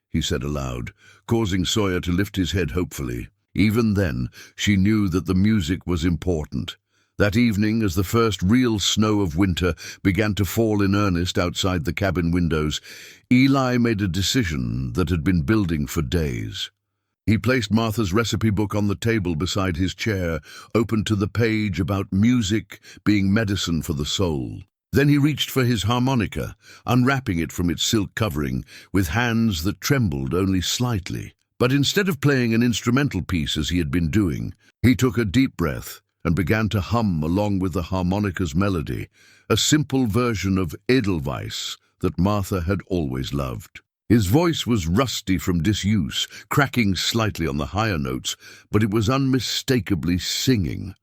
he said aloud, causing Sawyer to lift his head hopefully. Even then, she knew that the music was important. That evening, as the first real snow of winter began to fall in earnest outside the cabin windows, Eli made a decision that had been building for days. He placed Martha's recipe book on the table beside his chair, open to the page about music being medicine for the soul. Then he reached for his harmonica, unwrapping it from its silk covering with hands that trembled only slightly. But instead of playing an instrumental piece as he had been doing, he took a deep breath and began to hum along with the harmonica's melody, a simple version of Edelweiss that Martha had always loved. His voice was rusty from disuse, cracking slightly on the higher notes, but it was unmistakably singing.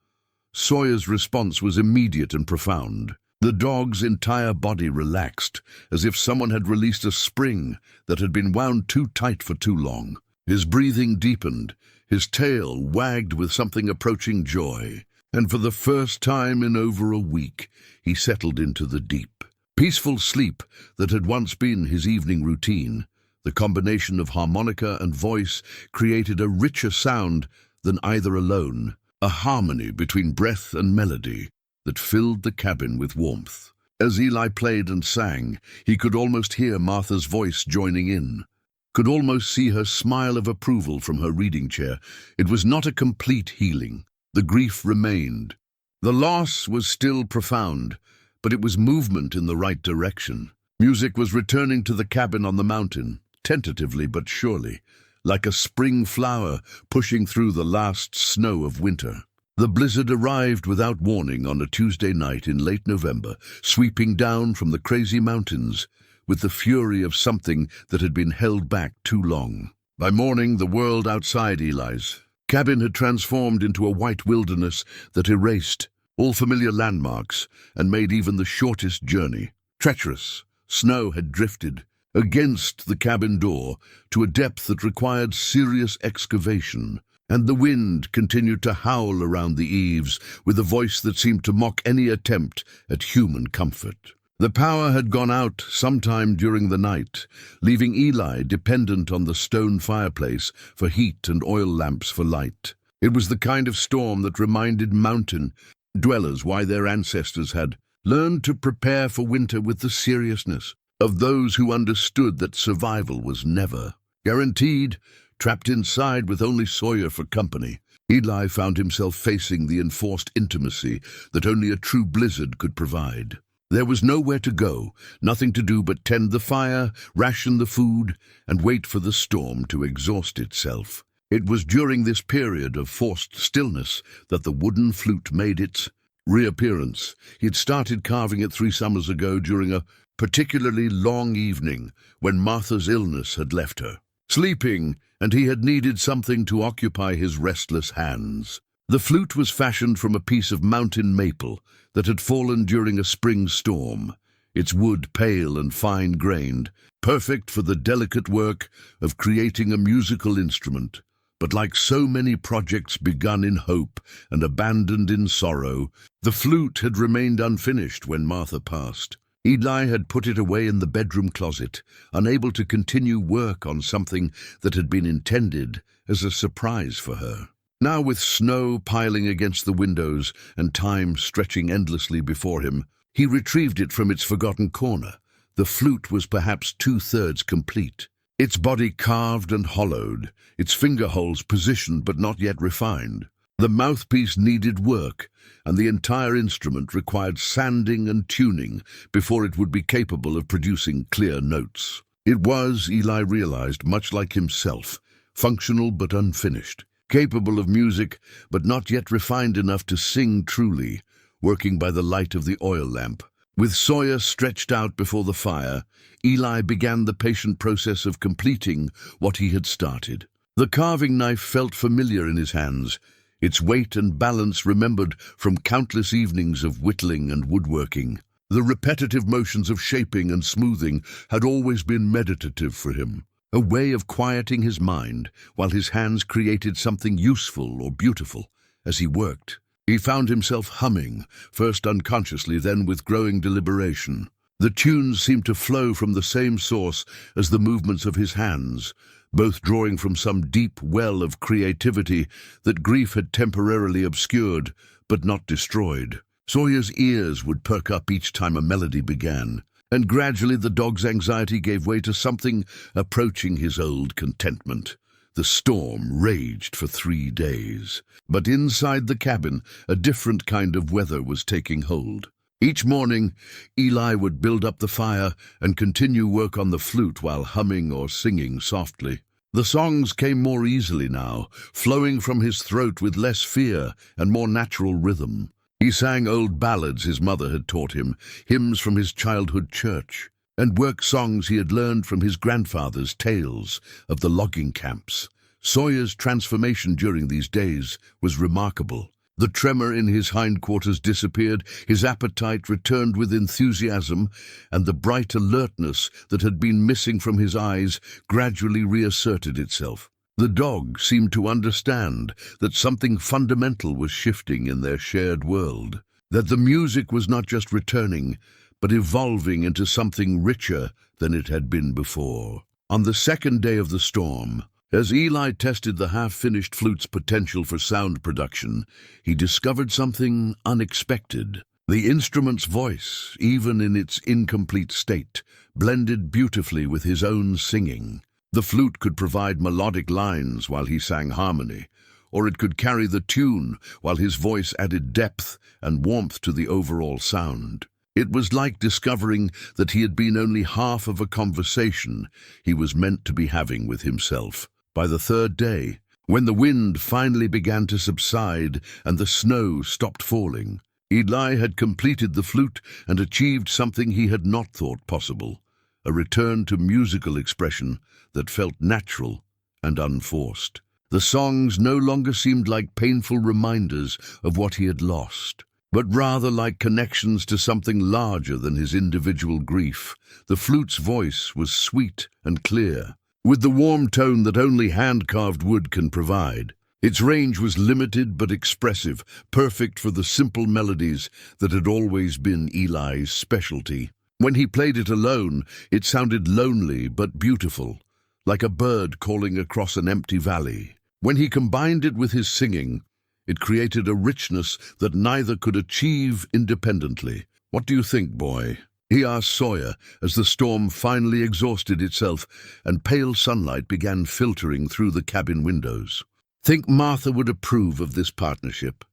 Sawyer's response was immediate and profound. The dog's entire body relaxed, as if someone had released a spring that had been wound too tight for too long. His breathing deepened, his tail wagged with something approaching joy, and for the first time in over a week, he settled into the deep, peaceful sleep that had once been his evening routine. The combination of harmonica and voice created a richer sound than either alone, a harmony between breath and melody that filled the cabin with warmth. As Eli played and sang, he could almost hear Martha's voice joining in, could almost see her smile of approval from her reading chair. It was not a complete healing. The grief remained. The loss was still profound, but it was movement in the right direction. Music was returning to the cabin on the mountain, tentatively but surely, like a spring flower pushing through the last snow of winter. The blizzard arrived without warning on a Tuesday night in late November, sweeping down from the crazy mountains with the fury of something that had been held back too long. By morning, the world outside Eli's cabin had transformed into a white wilderness that erased all familiar landmarks and made even the shortest journey treacherous. Snow had drifted against the cabin door to a depth that required serious excavation, and the wind continued to howl around the eaves with a voice that seemed to mock any attempt at human comfort. The power had gone out sometime during the night, leaving Eli dependent on the stone fireplace for heat and oil lamps for light. It was the kind of storm that reminded mountain dwellers why their ancestors had learned to prepare for winter with the seriousness of those who understood that survival was never guaranteed. Trapped inside with only Sawyer for company, Eli found himself facing the enforced intimacy that only a true blizzard could provide. There was nowhere to go, nothing to do but tend the fire, ration the food, and wait for the storm to exhaust itself. It was during this period of forced stillness that the wooden flute made its reappearance. He had started carving it 3 summers ago during a particularly long evening when Martha's illness had left her sleeping, and he had needed something to occupy his restless hands. The flute was fashioned from a piece of mountain maple that had fallen during a spring storm, its wood pale and fine-grained, perfect for the delicate work of creating a musical instrument. But like so many projects begun in hope and abandoned in sorrow, the flute had remained unfinished when Martha passed. Eli had put it away in the bedroom closet, unable to continue work on something that had been intended as a surprise for her. Now, with snow piling against the windows and time stretching endlessly before him, he retrieved it from its forgotten corner. The flute was perhaps 2/3 complete, its body carved and hollowed, its finger holes positioned but not yet refined. The mouthpiece needed work, and the entire instrument required sanding and tuning before it would be capable of producing clear notes. It was, Eli realized, much like himself, functional but unfinished, capable of music but not yet refined enough to sing truly, working by the light of the oil lamp. With Sawyer stretched out before the fire, Eli began the patient process of completing what he had started. The carving knife felt familiar in his hands, its weight and balance remembered from countless evenings of whittling and woodworking. The repetitive motions of shaping and smoothing had always been meditative for him, a way of quieting his mind while his hands created something useful or beautiful. As he worked, he found himself humming, first unconsciously, then with growing deliberation. The tunes seemed to flow from the same source as the movements of his hands, both drawing from some deep well of creativity that grief had temporarily obscured, but not destroyed. Sawyer's ears would perk up each time a melody began, and gradually the dog's anxiety gave way to something approaching his old contentment. The storm raged for 3 days, but inside the cabin a different kind of weather was taking hold. Each morning, Eli would build up the fire and continue work on the flute while humming or singing softly. The songs came more easily now, flowing from his throat with less fear and more natural rhythm. He sang old ballads his mother had taught him, hymns from his childhood church, and work songs he had learned from his grandfather's tales of the logging camps. Sawyer's transformation during these days was remarkable. The tremor in his hindquarters disappeared, his appetite returned with enthusiasm, and the bright alertness that had been missing from his eyes gradually reasserted itself. The dog seemed to understand that something fundamental was shifting in their shared world, that the music was not just returning, but evolving into something richer than it had been before. On the second day of the storm, as Eli tested the half-finished flute's potential for sound production, he discovered something unexpected. The instrument's voice, even in its incomplete state, blended beautifully with his own singing. The flute could provide melodic lines while he sang harmony, or it could carry the tune while his voice added depth and warmth to the overall sound. It was like discovering that he had been only half of a conversation he was meant to be having with himself. By the 3rd day, when the wind finally began to subside and the snow stopped falling, Eli had completed the flute and achieved something he had not thought possible, a return to musical expression that felt natural and unforced. The songs no longer seemed like painful reminders of what he had lost, but rather like connections to something larger than his individual grief. The flute's voice was sweet and clear, with the warm tone that only hand-carved wood can provide. Its range was limited but expressive, perfect for the simple melodies that had always been Eli's specialty. When he played it alone, it sounded lonely but beautiful, like a bird calling across an empty valley. When he combined it with his singing, it created a richness that neither could achieve independently. "What do you think, boy?" he asked Sawyer as the storm finally exhausted itself and pale sunlight began filtering through the cabin windows. "Think Martha would approve of this partnership?"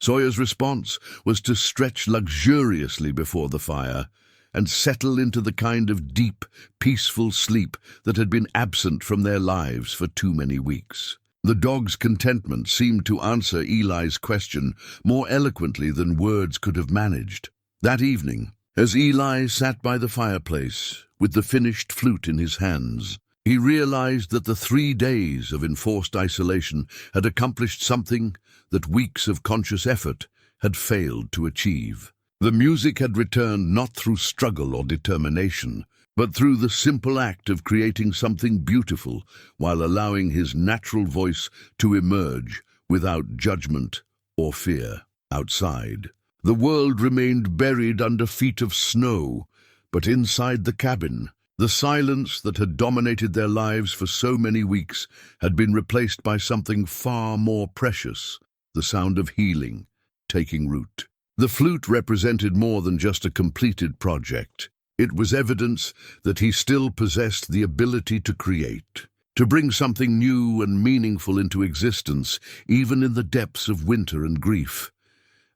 Sawyer's response was to stretch luxuriously before the fire and settle into the kind of deep, peaceful sleep that had been absent from their lives for too many weeks. The dog's contentment seemed to answer Eli's question more eloquently than words could have managed. That evening, as Eli sat by the fireplace with the finished flute in his hands, he realized that the 3 days of enforced isolation had accomplished something that weeks of conscious effort had failed to achieve. The music had returned not through struggle or determination, but through the simple act of creating something beautiful while allowing his natural voice to emerge without judgment or fear. Outside, the world remained buried under feet of snow, but inside the cabin, the silence that had dominated their lives for so many weeks had been replaced by something far more precious, the sound of healing taking root. The flute represented more than just a completed project. It was evidence that he still possessed the ability to create, to bring something new and meaningful into existence, even in the depths of winter and grief.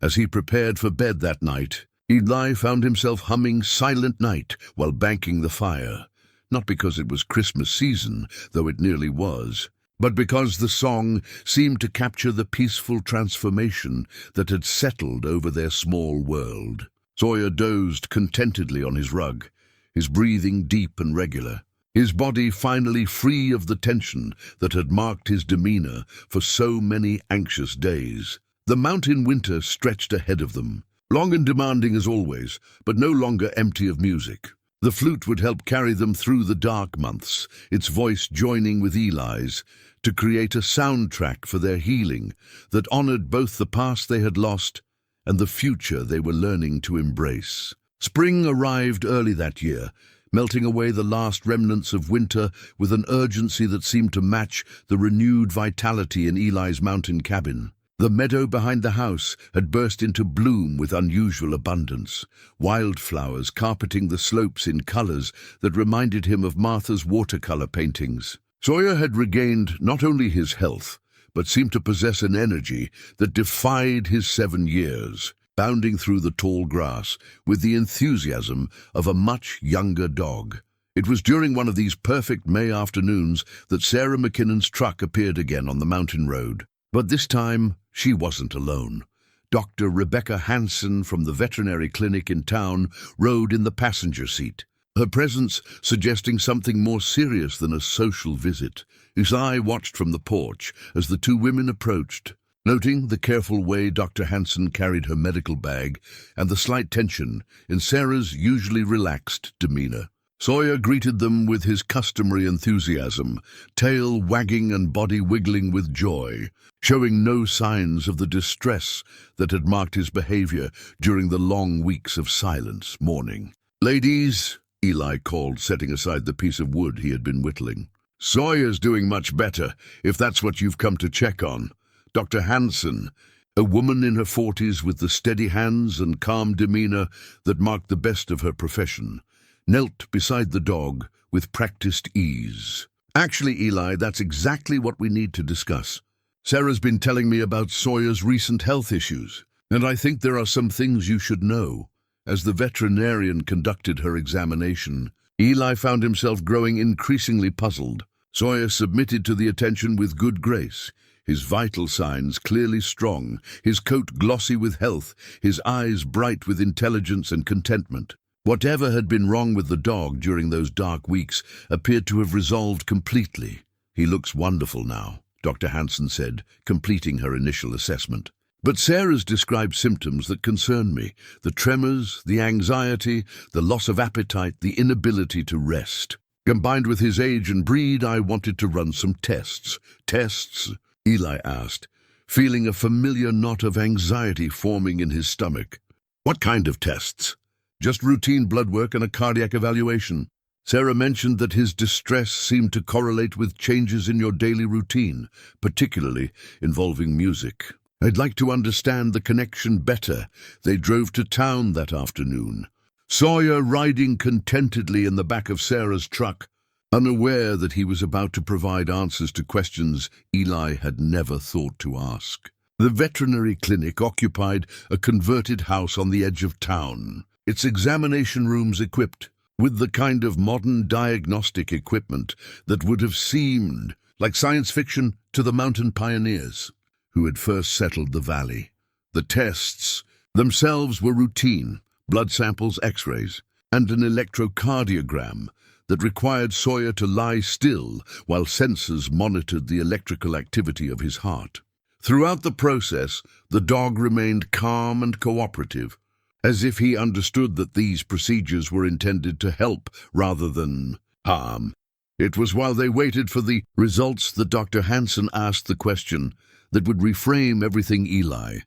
As he prepared for bed that night, Eli found himself humming Silent Night while banking the fire, not because it was Christmas season, though it nearly was, but because the song seemed to capture the peaceful transformation that had settled over their small world. Sawyer dozed contentedly on his rug, his breathing deep and regular, his body finally free of the tension that had marked his demeanor for so many anxious days. The mountain winter stretched ahead of them, long and demanding as always, but no longer empty of music. The flute would help carry them through the dark months, its voice joining with Eli's, to create a soundtrack for their healing that honored both the past they had lost and the future they were learning to embrace. Spring arrived early that year, melting away the last remnants of winter with an urgency that seemed to match the renewed vitality in Eli's mountain cabin. The meadow behind the house had burst into bloom with unusual abundance, wildflowers carpeting the slopes in colors that reminded him of Martha's watercolor paintings. Sawyer had regained not only his health, but seemed to possess an energy that defied his 7 years, bounding through the tall grass with the enthusiasm of a much younger dog. It was during one of these perfect May afternoons that Sarah McKinnon's truck appeared again on the mountain road. But this time, she wasn't alone. Dr. Rebecca Hansen from the veterinary clinic in town rode in the passenger seat, her presence suggesting something more serious than a social visit. His eye watched from the porch as the two women approached, noting the careful way Dr. Hansen carried her medical bag and the slight tension in Sarah's usually relaxed demeanor. Sawyer greeted them with his customary enthusiasm, tail wagging and body wiggling with joy, showing no signs of the distress that had marked his behavior during the long weeks of silence mourning. "Ladies," Eli called, setting aside the piece of wood he had been whittling. "Sawyer's doing much better, if that's what you've come to check on." Dr. Hansen, a woman in her 40s with the steady hands and calm demeanor that marked the best of her profession, knelt beside the dog with practiced ease. "Actually, Eli, that's exactly what we need to discuss. Sarah's been telling me about Sawyer's recent health issues, and I think there are some things you should know." As the veterinarian conducted her examination, Eli found himself growing increasingly puzzled. Sawyer submitted to the attention with good grace, his vital signs clearly strong, his coat glossy with health, his eyes bright with intelligence and contentment. Whatever had been wrong with the dog during those dark weeks appeared to have resolved completely. "He looks wonderful now," Dr. Hansen said, completing her initial assessment. "But Sarah's described symptoms that concern me: the tremors, the anxiety, the loss of appetite, the inability to rest. Combined with his age and breed, I wanted to run some tests." "Tests?" Eli asked, feeling a familiar knot of anxiety forming in his stomach. "What kind of tests?" Just routine blood work and a cardiac evaluation. Sarah mentioned that his distress seemed to correlate with changes in your daily routine, particularly involving music. I'd like to understand the connection better. They drove to town that afternoon. Sawyer riding contentedly in the back of Sarah's truck, unaware that he was about to provide answers to questions Eli had never thought to ask. The veterinary clinic occupied a converted house on the edge of town, its examination rooms equipped with the kind of modern diagnostic equipment that would have seemed like science fiction to the mountain pioneers who had first settled the valley. The tests themselves were routine: blood samples, x-rays, and an electrocardiogram that required Sawyer to lie still while sensors monitored the electrical activity of his heart. Throughout the process, the dog remained calm and cooperative, as if he understood that these procedures were intended to help rather than harm. It was while they waited for the results that Dr. Hansen asked the question that would reframe everything Eli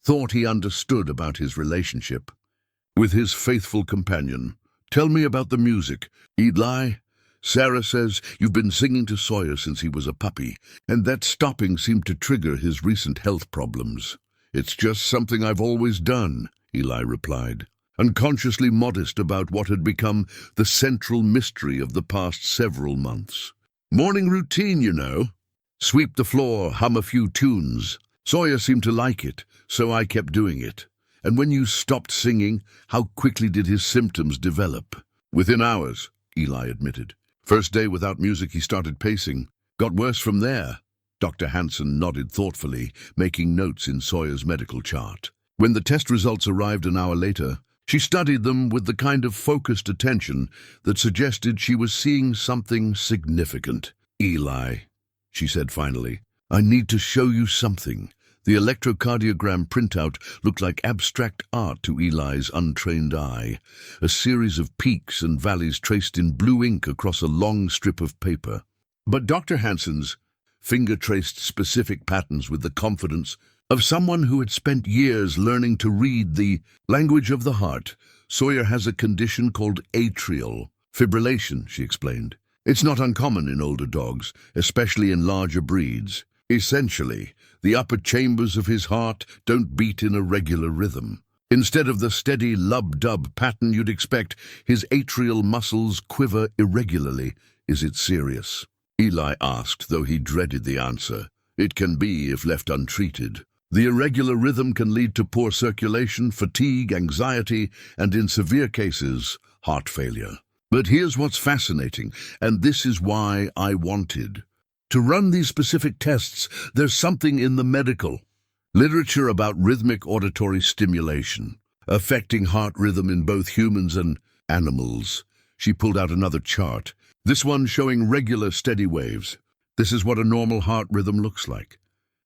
thought he understood about his relationship with his faithful companion. Tell me about the music, Eli. Sarah says you've been singing to Sawyer since he was a puppy, and that stopping seemed to trigger his recent health problems. It's just something I've always done, Eli replied, unconsciously modest about what had become the central mystery of the past several months. Morning routine, you know. Sweep the floor, hum a few tunes. Sawyer seemed to like it, so I kept doing it. And when you stopped singing, how quickly did his symptoms develop? Within hours, Eli admitted. First day without music, he started pacing. Got worse from there. Dr. Hansen nodded thoughtfully, making notes in Sawyer's medical chart. When the test results arrived an hour later, she studied them with the kind of focused attention that suggested she was seeing something significant. Eli, she said finally, I need to show you something. The electrocardiogram printout looked like abstract art to Eli's untrained eye, a series of peaks and valleys traced in blue ink across a long strip of paper. But Dr. Hansen's finger traced specific patterns with the confidence of someone who had spent years learning to read the language of the heart. Sawyer has a condition called atrial fibrillation, she explained. It's not uncommon in older dogs, especially in larger breeds. Essentially, the upper chambers of his heart don't beat in a regular rhythm. Instead of the steady lub-dub pattern you'd expect, his atrial muscles quiver irregularly. Is it serious? Eli asked, though he dreaded the answer. It can be if left untreated. The irregular rhythm can lead to poor circulation, fatigue, anxiety, and in severe cases, heart failure. But here's what's fascinating, and this is why I wanted to run these specific tests. There's something in the medical literature about rhythmic auditory stimulation, affecting heart rhythm in both humans and animals. She pulled out another chart, this one showing regular steady waves. This is what a normal heart rhythm looks like.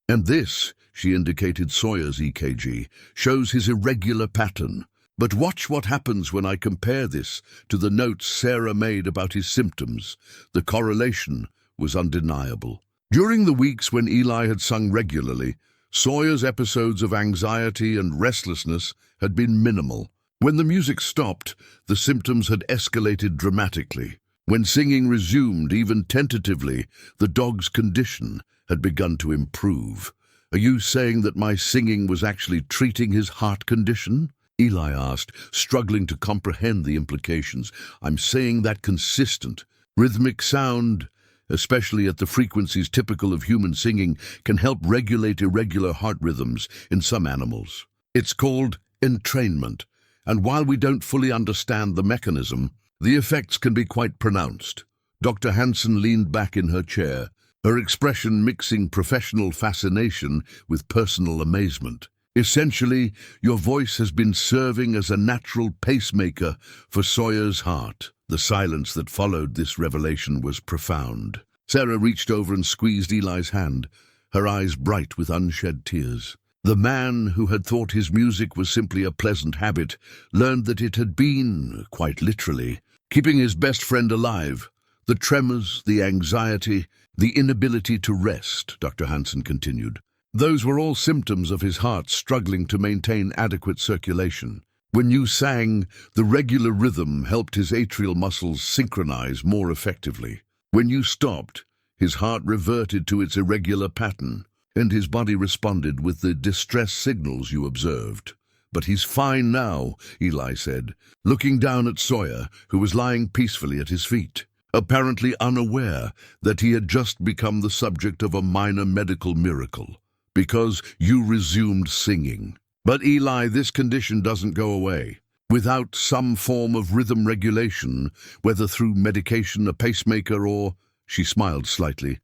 And this, she indicated Sawyer's EKG, shows his irregular pattern. But watch what happens when I compare this to the notes Sarah made about his symptoms. The correlation was undeniable. During the weeks when Eli had sung regularly, Sawyer's episodes of anxiety and restlessness had been minimal. When the music stopped, the symptoms had escalated dramatically. When singing resumed, even tentatively, the dog's condition had begun to improve. Are you saying that my singing was actually treating his heart condition? Eli asked, struggling to comprehend the implications. I'm saying that consistent, rhythmic sound, especially at the frequencies typical of human singing, can help regulate irregular heart rhythms in some animals. It's called entrainment, and while we don't fully understand the mechanism, the effects can be quite pronounced. Dr. Hansen leaned back in her chair, her expression mixing professional fascination with personal amazement. Essentially, your voice has been serving as a natural pacemaker for Sawyer's heart. The silence that followed this revelation was profound. Sarah reached over and squeezed Eli's hand, her eyes bright with unshed tears. The man who had thought his music was simply a pleasant habit learned that it had been, quite literally, keeping his best friend alive. The tremors, the anxiety, the inability to rest, Dr. Hansen continued. Those were all symptoms of his heart struggling to maintain adequate circulation. When you sang, the regular rhythm helped his atrial muscles synchronize more effectively. When you stopped, his heart reverted to its irregular pattern, and his body responded with the distress signals you observed. "But he's fine now," Eli said, looking down at Sawyer, who was lying peacefully at his feet, apparently unaware that he had just become the subject of a minor medical miracle. "Because you resumed singing. But Eli, this condition doesn't go away. Without some form of rhythm regulation, whether through medication, a pacemaker, or," she smiled slightly,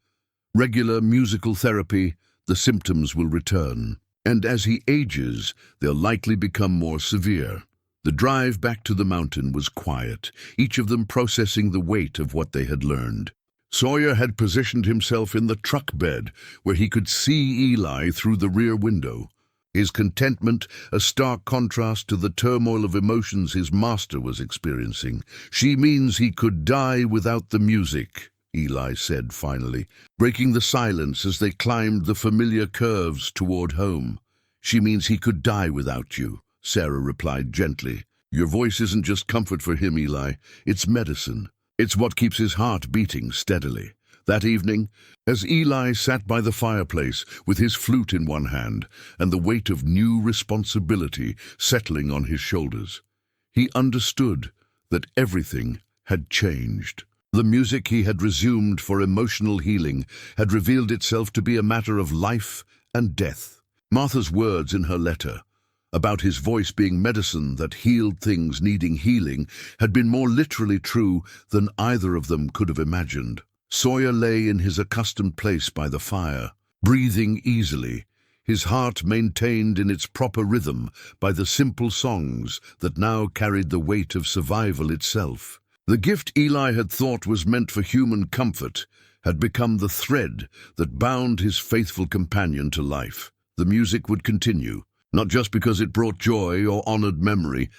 "regular musical therapy, the symptoms will return. And as he ages, they'll likely become more severe." The drive back to the mountain was quiet, each of them processing the weight of what they had learned. Sawyer had positioned himself in the truck bed, where he could see Eli through the rear window. His contentment, a stark contrast to the turmoil of emotions his master was experiencing. "She means he could die without the music," Eli said finally, breaking the silence as they climbed the familiar curves toward home. "She means he could die without you," Sarah replied gently. "Your voice isn't just comfort for him, Eli. It's medicine. It's what keeps his heart beating steadily." That evening, as Eli sat by the fireplace with his flute in one hand and the weight of new responsibility settling on his shoulders, he understood that everything had changed. The music he had resumed for emotional healing had revealed itself to be a matter of life and death. Martha's words in her letter about his voice being medicine that healed things needing healing had been more literally true than either of them could have imagined. Sawyer lay in his accustomed place by the fire, breathing easily, his heart maintained in its proper rhythm by the simple songs that now carried the weight of survival itself. The gift Eli had thought was meant for human comfort had become the thread that bound his faithful companion to life. The music would continue, not just because it brought joy or honored memory,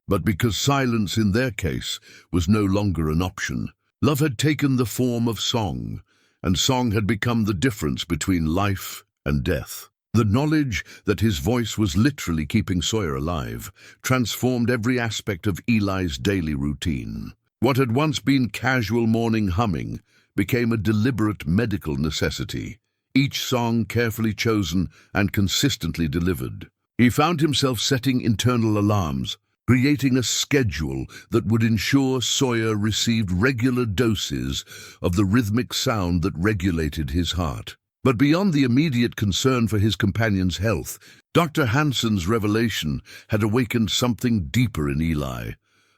but because silence in their case was no longer an option. Love had taken the form of song, and song had become the difference between life and death. The knowledge that his voice was literally keeping Sawyer alive transformed every aspect of Eli's daily routine. What had once been casual morning humming became a deliberate medical necessity, each song carefully chosen and consistently delivered. He found himself setting internal alarms, creating a schedule that would ensure Sawyer received regular doses of the rhythmic sound that regulated his heart. But beyond the immediate concern for his companion's health, Dr. Hanson's revelation had awakened something deeper in Eli,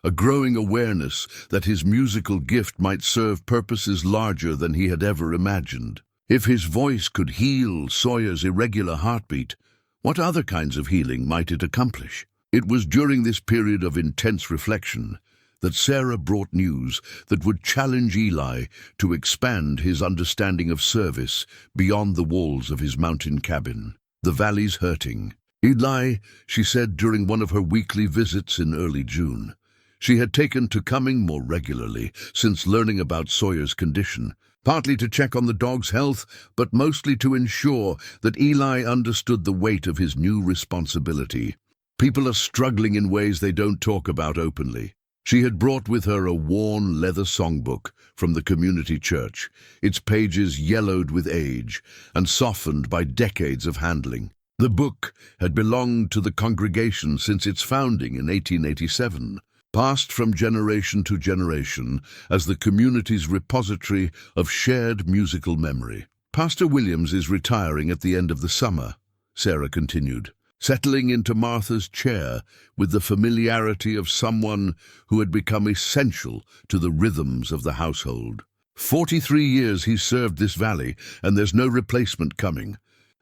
a growing awareness that his musical gift might serve purposes larger than he had ever imagined. If his voice could heal Sawyer's irregular heartbeat, what other kinds of healing might it accomplish? It was during this period of intense reflection that Sarah brought news that would challenge Eli to expand his understanding of service beyond the walls of his mountain cabin. "The valley's hurting. Eli," she said during one of her weekly visits in early June. She had taken to coming more regularly since learning about Sawyer's condition, partly to check on the dog's health, but mostly to ensure that Eli understood the weight of his new responsibility. People are struggling in ways they don't talk about openly. She had brought with her a worn leather songbook from the community church, its pages yellowed with age and softened by decades of handling. The book had belonged to the congregation since its founding in 1887, passed from generation to generation as the community's repository of shared musical memory. "Pastor Williams is retiring at the end of the summer," Sarah continued, settling into Martha's chair with the familiarity of someone who had become essential to the rhythms of the household. 43 years he's served this valley, and there's no replacement coming.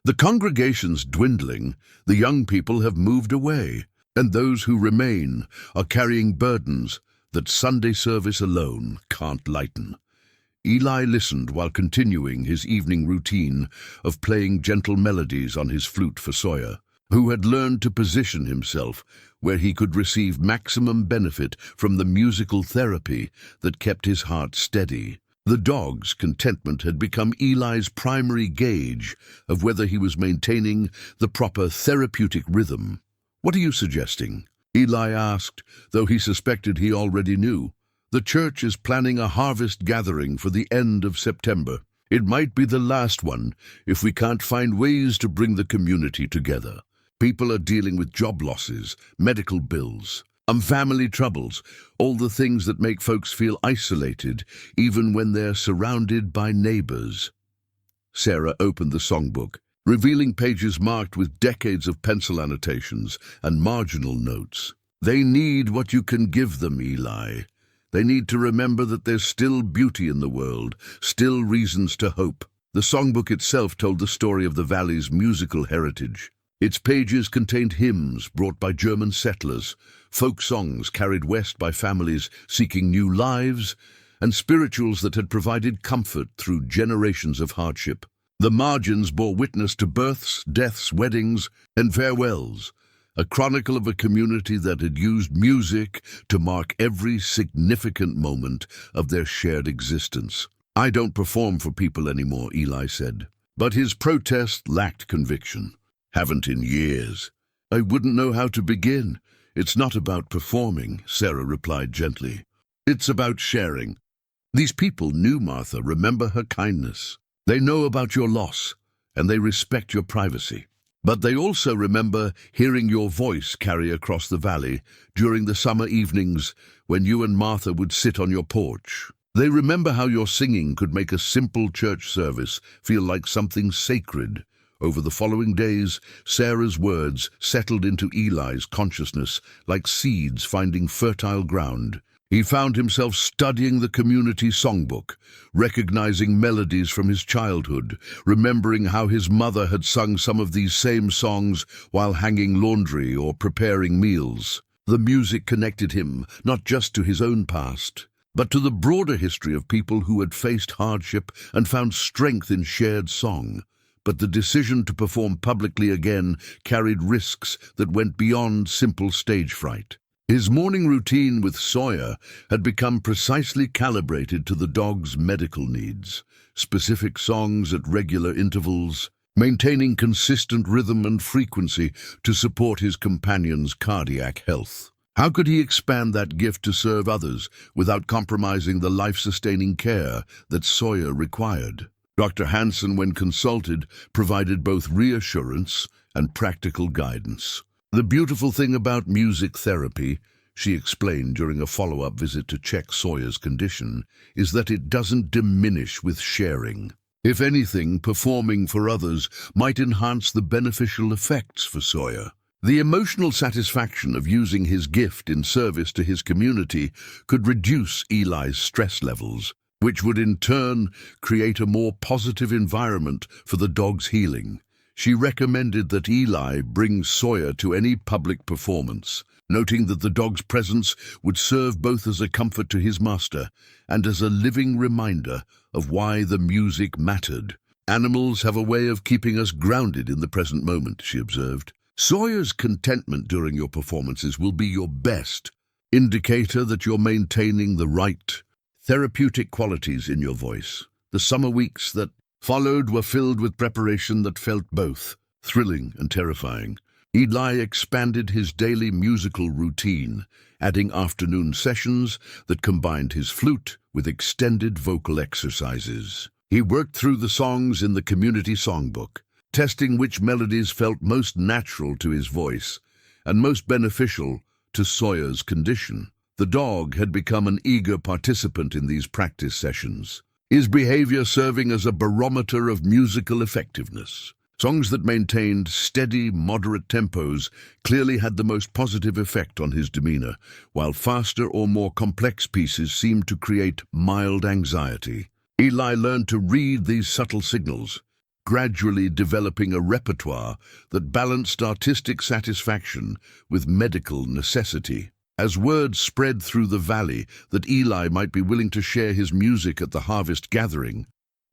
The congregation's dwindling, the young people have moved away, and those who remain are carrying burdens that Sunday service alone can't lighten. Eli listened while continuing his evening routine of playing gentle melodies on his flute for Sawyer, who had learned to position himself where he could receive maximum benefit from the musical therapy that kept his heart steady. The dog's contentment had become Eli's primary gauge of whether he was maintaining the proper therapeutic rhythm. "What are you suggesting?" Eli asked, though he suspected he already knew. The church is planning a harvest gathering for the end of September. It might be the last one if we can't find ways to bring the community together. People are dealing with job losses, medical bills, and family troubles, all the things that make folks feel isolated, even when they're surrounded by neighbors. Sarah opened the songbook, revealing pages marked with decades of pencil annotations and marginal notes. They need what you can give them, Eli. They need to remember that there's still beauty in the world, still reasons to hope. The songbook itself told the story of the valley's musical heritage. Its pages contained hymns brought by German settlers, folk songs carried west by families seeking new lives, and spirituals that had provided comfort through generations of hardship. The margins bore witness to births, deaths, weddings, and farewells, a chronicle of a community that had used music to mark every significant moment of their shared existence. "I don't perform for people anymore," Eli said. But his protest lacked conviction. "Haven't in years." "I wouldn't know how to begin." "It's not about performing," Sarah replied gently. "It's about sharing." These people knew Martha, remember her kindness. They know about your loss, and they respect your privacy. But they also remember hearing your voice carry across the valley during the summer evenings when you and Martha would sit on your porch. They remember how your singing could make a simple church service feel like something sacred. Over the following days, Sarah's words settled into Eli's consciousness like seeds finding fertile ground. He found himself studying the community songbook, recognizing melodies from his childhood, remembering how his mother had sung some of these same songs while hanging laundry or preparing meals. The music connected him not just to his own past, but to the broader history of people who had faced hardship and found strength in shared song. But the decision to perform publicly again carried risks that went beyond simple stage fright. His morning routine with Sawyer had become precisely calibrated to the dog's medical needs, specific songs at regular intervals, maintaining consistent rhythm and frequency to support his companion's cardiac health. How could he expand that gift to serve others without compromising the life-sustaining care that Sawyer required? Dr. Hansen, when consulted, provided both reassurance and practical guidance. "The beautiful thing about music therapy," she explained during a follow-up visit to check Sawyer's condition, "is that it doesn't diminish with sharing. If anything, performing for others might enhance the beneficial effects for Sawyer. The emotional satisfaction of using his gift in service to his community could reduce Eli's stress levels, which would in turn create a more positive environment for the dog's healing." She recommended that Eli bring Sawyer to any public performance, noting that the dog's presence would serve both as a comfort to his master and as a living reminder of why the music mattered. "Animals have a way of keeping us grounded in the present moment," she observed. "Sawyer's contentment during your performances will be your best indicator that you're maintaining the right therapeutic qualities in your voice." The summer weeks that followed were filled with preparation that felt both thrilling and terrifying. Eli expanded his daily musical routine, adding afternoon sessions that combined his flute with extended vocal exercises. He worked through the songs in the community songbook, testing which melodies felt most natural to his voice and most beneficial to Sawyer's condition. The dog had become an eager participant in these practice sessions, his behavior serving as a barometer of musical effectiveness. Songs that maintained steady, moderate tempos clearly had the most positive effect on his demeanor, while faster or more complex pieces seemed to create mild anxiety. Eli learned to read these subtle signals, gradually developing a repertoire that balanced artistic satisfaction with medical necessity. As word spread through the valley that Eli might be willing to share his music at the harvest gathering,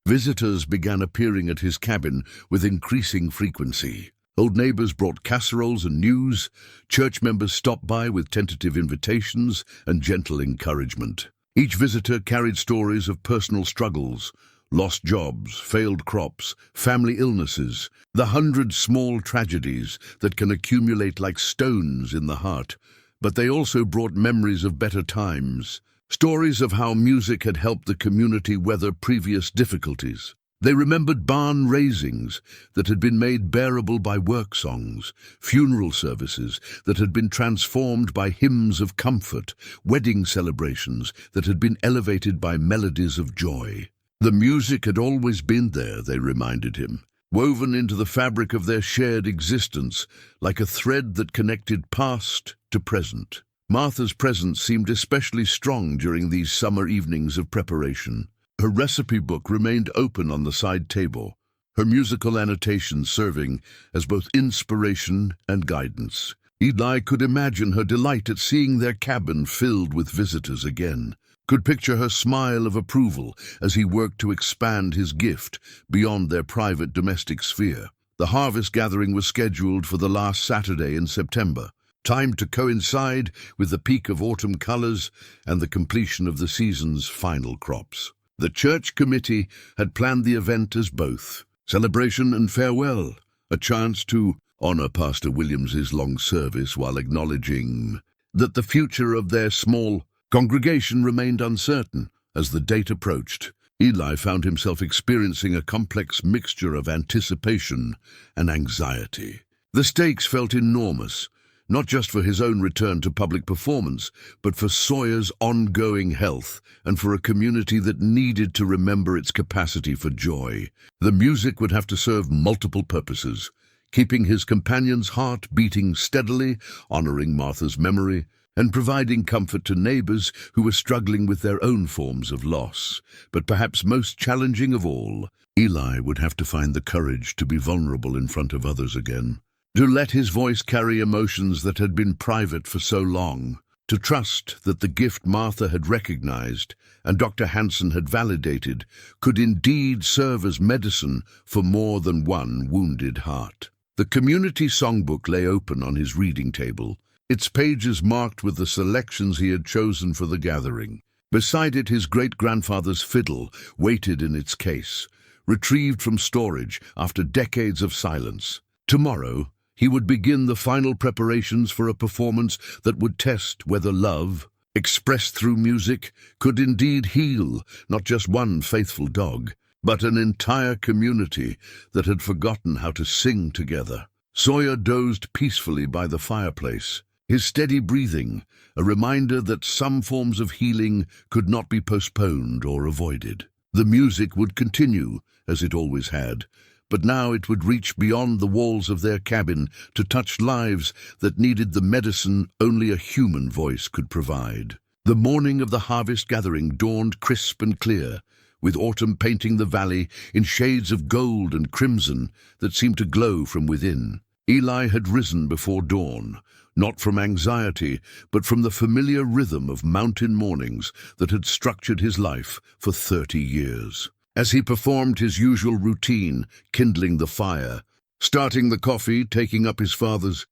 visitors began appearing at his cabin with increasing frequency. Old neighbors brought casseroles and news, church members stopped by with tentative invitations and gentle encouragement. Each visitor carried stories of personal struggles, lost jobs, failed crops, family illnesses, the 100 small tragedies that can accumulate like stones in the heart, but they also brought memories of better times, stories of how music had helped the community weather previous difficulties. They remembered barn raisings that had been made bearable by work songs, funeral services that had been transformed by hymns of comfort, wedding celebrations that had been elevated by melodies of joy. The music had always been there, they reminded him, woven into the fabric of their shared existence, like a thread that connected past to present. Martha's presence seemed especially strong during these summer evenings of preparation. Her recipe book remained open on the side table, her musical annotations serving as both inspiration and guidance. Eli could imagine her delight at seeing their cabin filled with visitors again, could picture her smile of approval as he worked to expand his gift beyond their private domestic sphere. The harvest gathering was scheduled for the last Saturday in September, timed to coincide with the peak of autumn colors and the completion of the season's final crops. The church committee had planned the event as both celebration and farewell, a chance to honor Pastor Williams's long service while acknowledging that the future of their small congregation remained uncertain. As the date approached, Eli found himself experiencing a complex mixture of anticipation and anxiety. The stakes felt enormous, not just for his own return to public performance, but for Sawyer's ongoing health and for a community that needed to remember its capacity for joy. The music would have to serve multiple purposes, keeping his companion's heart beating steadily, honoring Martha's memory, and providing comfort to neighbors who were struggling with their own forms of loss. But perhaps most challenging of all, Eli would have to find the courage to be vulnerable in front of others again, to let his voice carry emotions that had been private for so long, to trust that the gift Martha had recognized and Dr. Hansen had validated could indeed serve as medicine for more than one wounded heart. The community songbook lay open on his reading table, its pages marked with the selections he had chosen for the gathering. Beside it, his great-grandfather's fiddle waited in its case, retrieved from storage after decades of silence. Tomorrow, he would begin the final preparations for a performance that would test whether love, expressed through music, could indeed heal not just one faithful dog, but an entire community that had forgotten how to sing together. Sawyer dozed peacefully by the fireplace, his steady breathing a reminder that some forms of healing could not be postponed or avoided. The music would continue, as it always had, but now it would reach beyond the walls of their cabin to touch lives that needed the medicine only a human voice could provide. The morning of the harvest gathering dawned crisp and clear, with autumn painting the valley in shades of gold and crimson that seemed to glow from within. Eli had risen before dawn, not from anxiety, but from the familiar rhythm of mountain mornings that had structured his life for 30 years. As he performed his usual routine, kindling the fire, starting the coffee, taking up his father's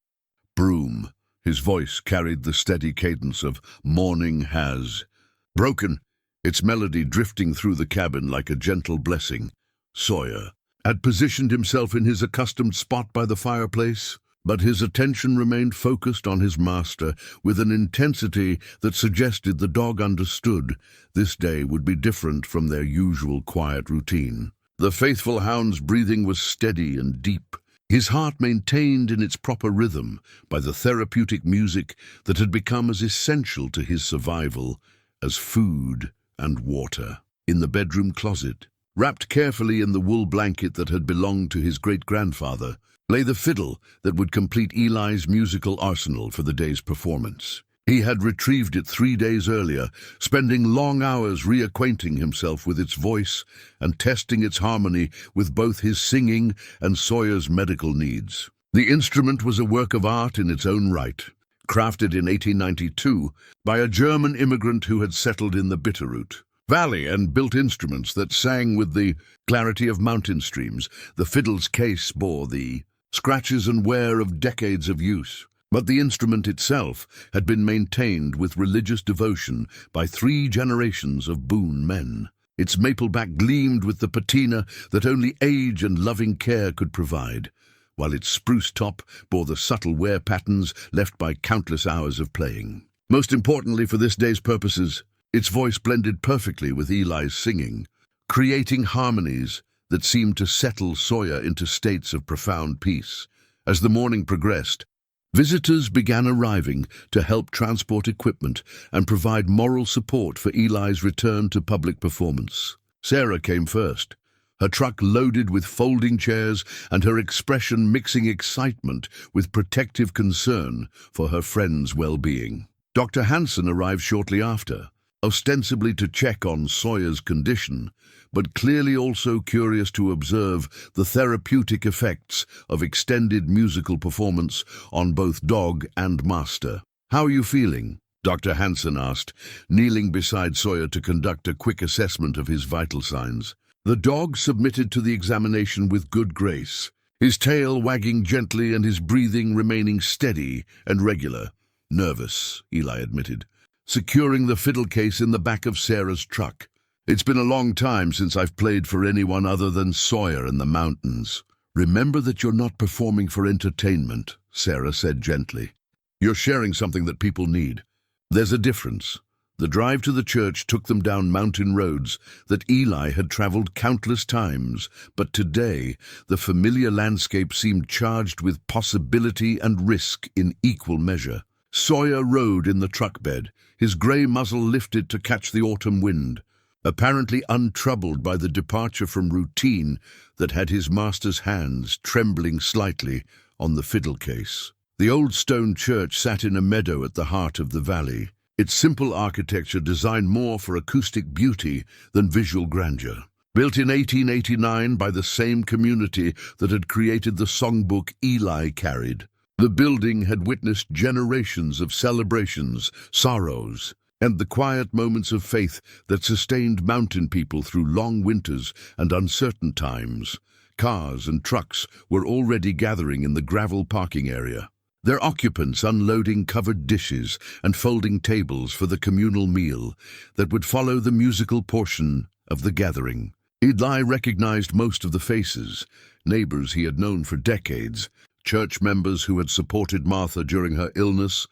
broom, his voice carried the steady cadence of "Morning has broken," its melody drifting through the cabin like a gentle blessing. Sawyer had positioned himself in his accustomed spot by the fireplace, but his attention remained focused on his master with an intensity that suggested the dog understood this day would be different from their usual quiet routine. The faithful hound's breathing was steady and deep, his heart maintained in its proper rhythm by the therapeutic music that had become as essential to his survival as food and water. In the bedroom closet, wrapped carefully in the wool blanket that had belonged to his great-grandfather, lay the fiddle that would complete Eli's musical arsenal for the day's performance. He had retrieved it 3 days earlier, spending long hours reacquainting himself with its voice and testing its harmony with both his singing and Sawyer's medical needs. The instrument was a work of art in its own right, crafted in 1892 by a German immigrant who had settled in the Bitterroot Valley and built instruments that sang with the clarity of mountain streams. The fiddle's case bore the scratches and wear of decades of use, but the instrument itself had been maintained with religious devotion by 3 generations of Boone men. Its maple back gleamed with the patina that only age and loving care could provide, while its spruce top bore the subtle wear patterns left by countless hours of playing. Most importantly for this day's purposes, its voice blended perfectly with Eli's singing, creating harmonies that seemed to settle Sawyer into states of profound peace. As the morning progressed, visitors began arriving to help transport equipment and provide moral support for Eli's return to public performance. Sarah came first, her truck loaded with folding chairs and her expression mixing excitement with protective concern for her friend's well-being. Dr. Hansen arrived shortly after, ostensibly to check on Sawyer's condition, but clearly also curious to observe the therapeutic effects of extended musical performance on both dog and master. "How are you feeling?" Dr. Hansen asked, kneeling beside Sawyer to conduct a quick assessment of his vital signs. The dog submitted to the examination with good grace, his tail wagging gently and his breathing remaining steady and regular. "Nervous," Eli admitted, securing the fiddle case in the back of Sarah's truck. "It's been a long time since I've played for anyone other than Sawyer in the mountains." "Remember that you're not performing for entertainment," Sarah said gently. "You're sharing something that people need. There's a difference." The drive to the church took them down mountain roads that Eli had traveled countless times, but today the familiar landscape seemed charged with possibility and risk in equal measure. Sawyer rode in the truck bed, his grey muzzle lifted to catch the autumn wind, apparently untroubled by the departure from routine that had his master's hands trembling slightly on the fiddle case. The old stone church sat in a meadow at the heart of the valley, its simple architecture designed more for acoustic beauty than visual grandeur. Built in 1889 by the same community that had created the songbook Eli carried, the building had witnessed generations of celebrations, sorrows, and the quiet moments of faith that sustained mountain people through long winters and uncertain times. Cars and trucks were already gathering in the gravel parking area, their occupants unloading covered dishes and folding tables for the communal meal that would follow the musical portion of the gathering. Eli recognized most of the faces, neighbors he had known for decades, church members who had supported Martha during her illness,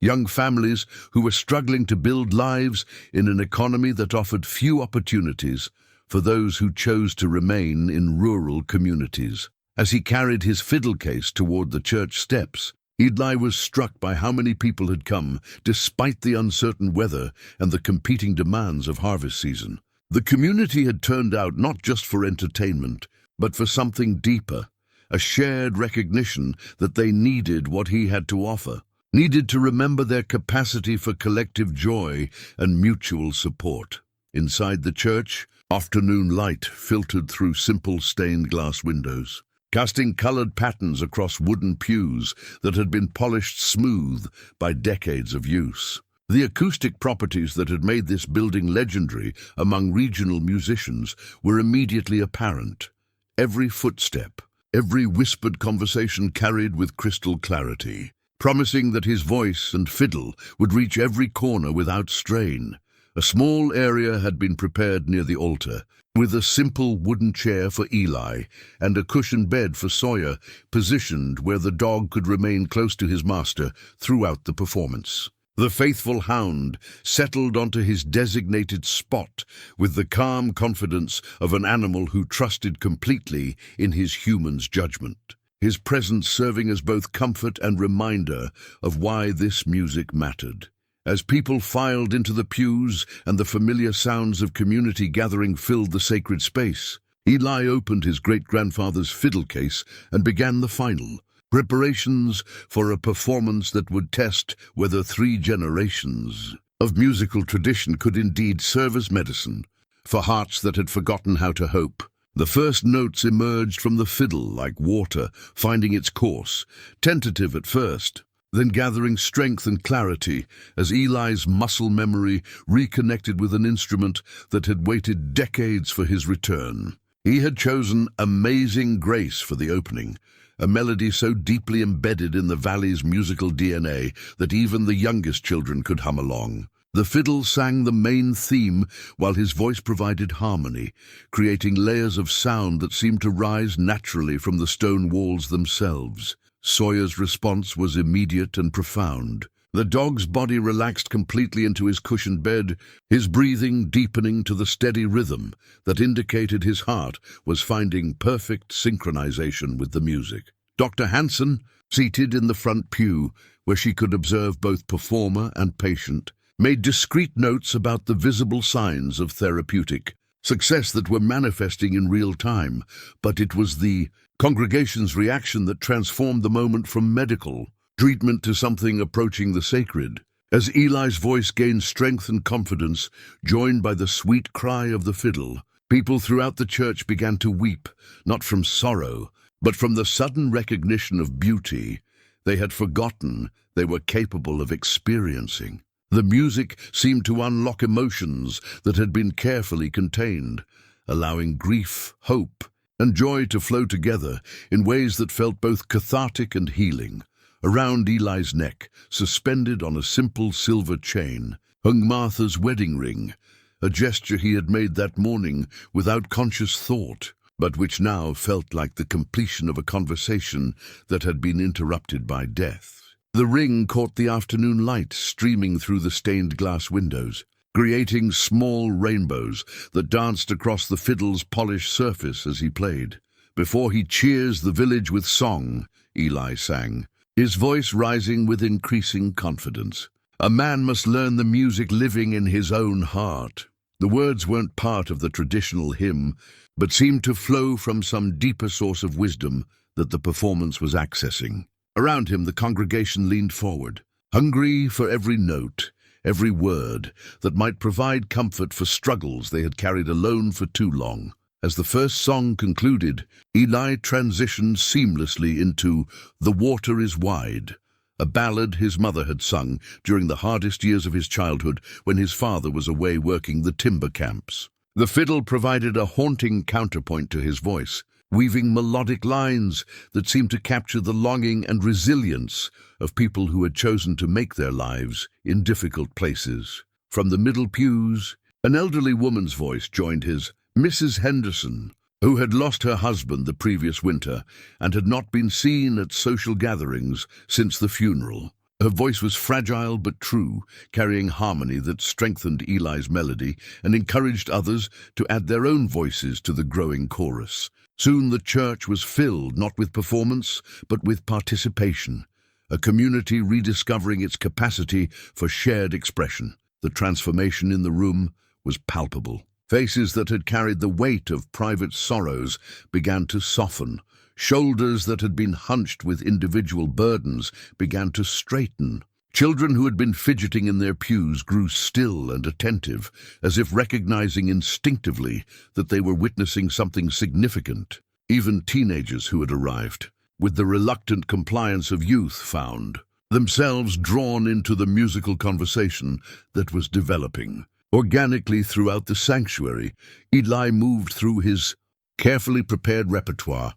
young families who were struggling to build lives in an economy that offered few opportunities for those who chose to remain in rural communities. As he carried his fiddle case toward the church steps, Eli was struck by how many people had come, despite the uncertain weather and the competing demands of harvest season. The community had turned out not just for entertainment, but for something deeper, a shared recognition that they needed what he had to offer, needed to remember their capacity for collective joy and mutual support. Inside the church, afternoon light filtered through simple stained glass windows, casting colored patterns across wooden pews that had been polished smooth by decades of use. The acoustic properties that had made this building legendary among regional musicians were immediately apparent. Every footstep, every whispered conversation carried with crystal clarity, promising that his voice and fiddle would reach every corner without strain. A small area had been prepared near the altar, with a simple wooden chair for Eli and a cushioned bed for Sawyer, positioned where the dog could remain close to his master throughout the performance. The faithful hound settled onto his designated spot with the calm confidence of an animal who trusted completely in his human's judgment, his presence serving as both comfort and reminder of why this music mattered. As people filed into the pews and the familiar sounds of community gathering filled the sacred space, Eli opened his great-grandfather's fiddle case and began the final, preparations for a performance that would test whether 3 generations of musical tradition could indeed serve as medicine for hearts that had forgotten how to hope. The first notes emerged from the fiddle like water finding its course, tentative at first, then gathering strength and clarity as Eli's muscle memory reconnected with an instrument that had waited decades for his return. He had chosen Amazing Grace for the opening, a melody so deeply embedded in the valley's musical DNA that even the youngest children could hum along. The fiddle sang the main theme while his voice provided harmony, creating layers of sound that seemed to rise naturally from the stone walls themselves. Sawyer's response was immediate and profound. The dog's body relaxed completely into his cushioned bed, his breathing deepening to the steady rhythm that indicated his heart was finding perfect synchronization with the music. Dr. Hanson, seated in the front pew, where she could observe both performer and patient, made discreet notes about the visible signs of therapeutic success that were manifesting in real time, but it was the congregation's reaction that transformed the moment from medical treatment to something approaching the sacred. As Eli's voice gained strength and confidence, joined by the sweet cry of the fiddle, people throughout the church began to weep, not from sorrow, but from the sudden recognition of beauty they had forgotten they were capable of experiencing. The music seemed to unlock emotions that had been carefully contained, allowing grief, hope, and joy to flow together in ways that felt both cathartic and healing. Around Eli's neck, suspended on a simple silver chain, hung Martha's wedding ring, a gesture he had made that morning without conscious thought, but which now felt like the completion of a conversation that had been interrupted by death. The ring caught the afternoon light streaming through the stained glass windows, creating small rainbows that danced across the fiddle's polished surface as he played. "Before he cheers the village with song," Eli sang, his voice rising with increasing confidence. "A man must learn the music living in his own heart." The words weren't part of the traditional hymn, but seemed to flow from some deeper source of wisdom that the performance was accessing. Around him, the congregation leaned forward, hungry for every note, every word that might provide comfort for struggles they had carried alone for too long. As the first song concluded, Eli transitioned seamlessly into "The Water is Wide," a ballad his mother had sung during the hardest years of his childhood when his father was away working the timber camps. The fiddle provided a haunting counterpoint to his voice, weaving melodic lines that seemed to capture the longing and resilience of people who had chosen to make their lives in difficult places. From the middle pews, an elderly woman's voice joined his, Mrs. Henderson, who had lost her husband the previous winter and had not been seen at social gatherings since the funeral. Her voice was fragile but true, carrying harmony that strengthened Eli's melody and encouraged others to add their own voices to the growing chorus. Soon the church was filled not with performance, but with participation, a community rediscovering its capacity for shared expression. The transformation in the room was palpable. Faces that had carried the weight of private sorrows began to soften. Shoulders that had been hunched with individual burdens began to straighten. Children who had been fidgeting in their pews grew still and attentive, as if recognizing instinctively that they were witnessing something significant. Even teenagers who had arrived, with the reluctant compliance of youth, found themselves drawn into the musical conversation that was developing. Organically throughout the sanctuary, Eli moved through his carefully prepared repertoire,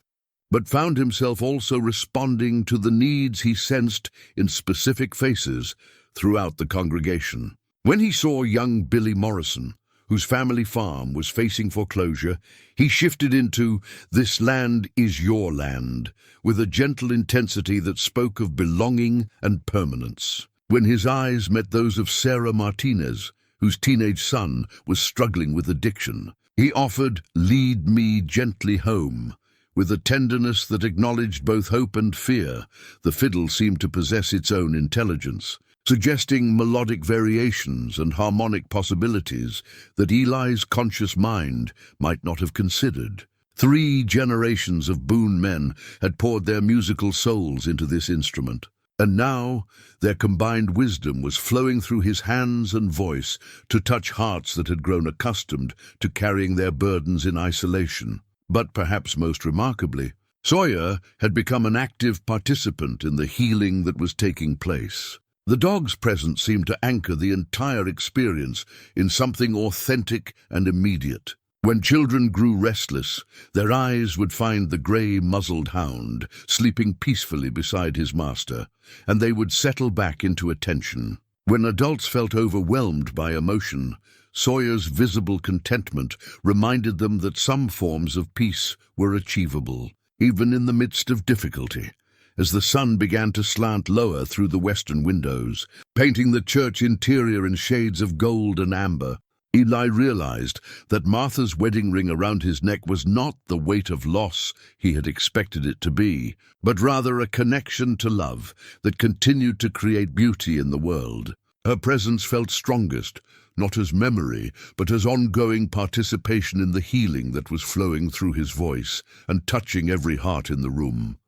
but found himself also responding to the needs he sensed in specific faces throughout the congregation. When he saw young Billy Morrison, whose family farm was facing foreclosure, he shifted into "This land is your land," with a gentle intensity that spoke of belonging and permanence. When his eyes met those of Sarah Martinez, whose teenage son was struggling with addiction, he offered "Lead me gently home," with a tenderness that acknowledged both hope and fear. The fiddle seemed to possess its own intelligence, suggesting melodic variations and harmonic possibilities that Eli's conscious mind might not have considered. 3 generations of Boone men had poured their musical souls into this instrument, and now their combined wisdom was flowing through his hands and voice to touch hearts that had grown accustomed to carrying their burdens in isolation. But perhaps most remarkably, Sawyer had become an active participant in the healing that was taking place. The dog's presence seemed to anchor the entire experience in something authentic and immediate. When children grew restless, their eyes would find the grey-muzzled hound sleeping peacefully beside his master, and they would settle back into attention. When adults felt overwhelmed by emotion, Sawyer's visible contentment reminded them that some forms of peace were achievable, even in the midst of difficulty. As the sun began to slant lower through the western windows, painting the church interior in shades of gold and amber, Eli realized that Martha's wedding ring around his neck was not the weight of loss he had expected it to be, but rather a connection to love that continued to create beauty in the world. Her presence felt strongest, not as memory, but as ongoing participation in the healing that was flowing through his voice and touching every heart in the room.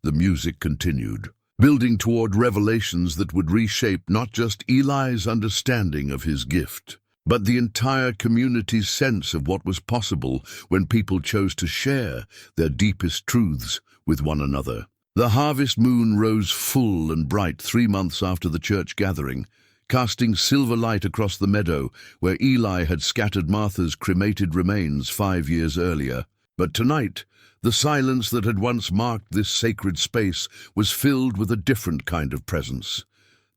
The music continued, building toward revelations that would reshape not just Eli's understanding of his gift, but the entire community's sense of what was possible when people chose to share their deepest truths with one another. The harvest moon rose full and bright 3 months after the church gathering, casting silver light across the meadow where Eli had scattered Martha's cremated remains 5 years earlier. But tonight, the silence that had once marked this sacred space was filled with a different kind of presence.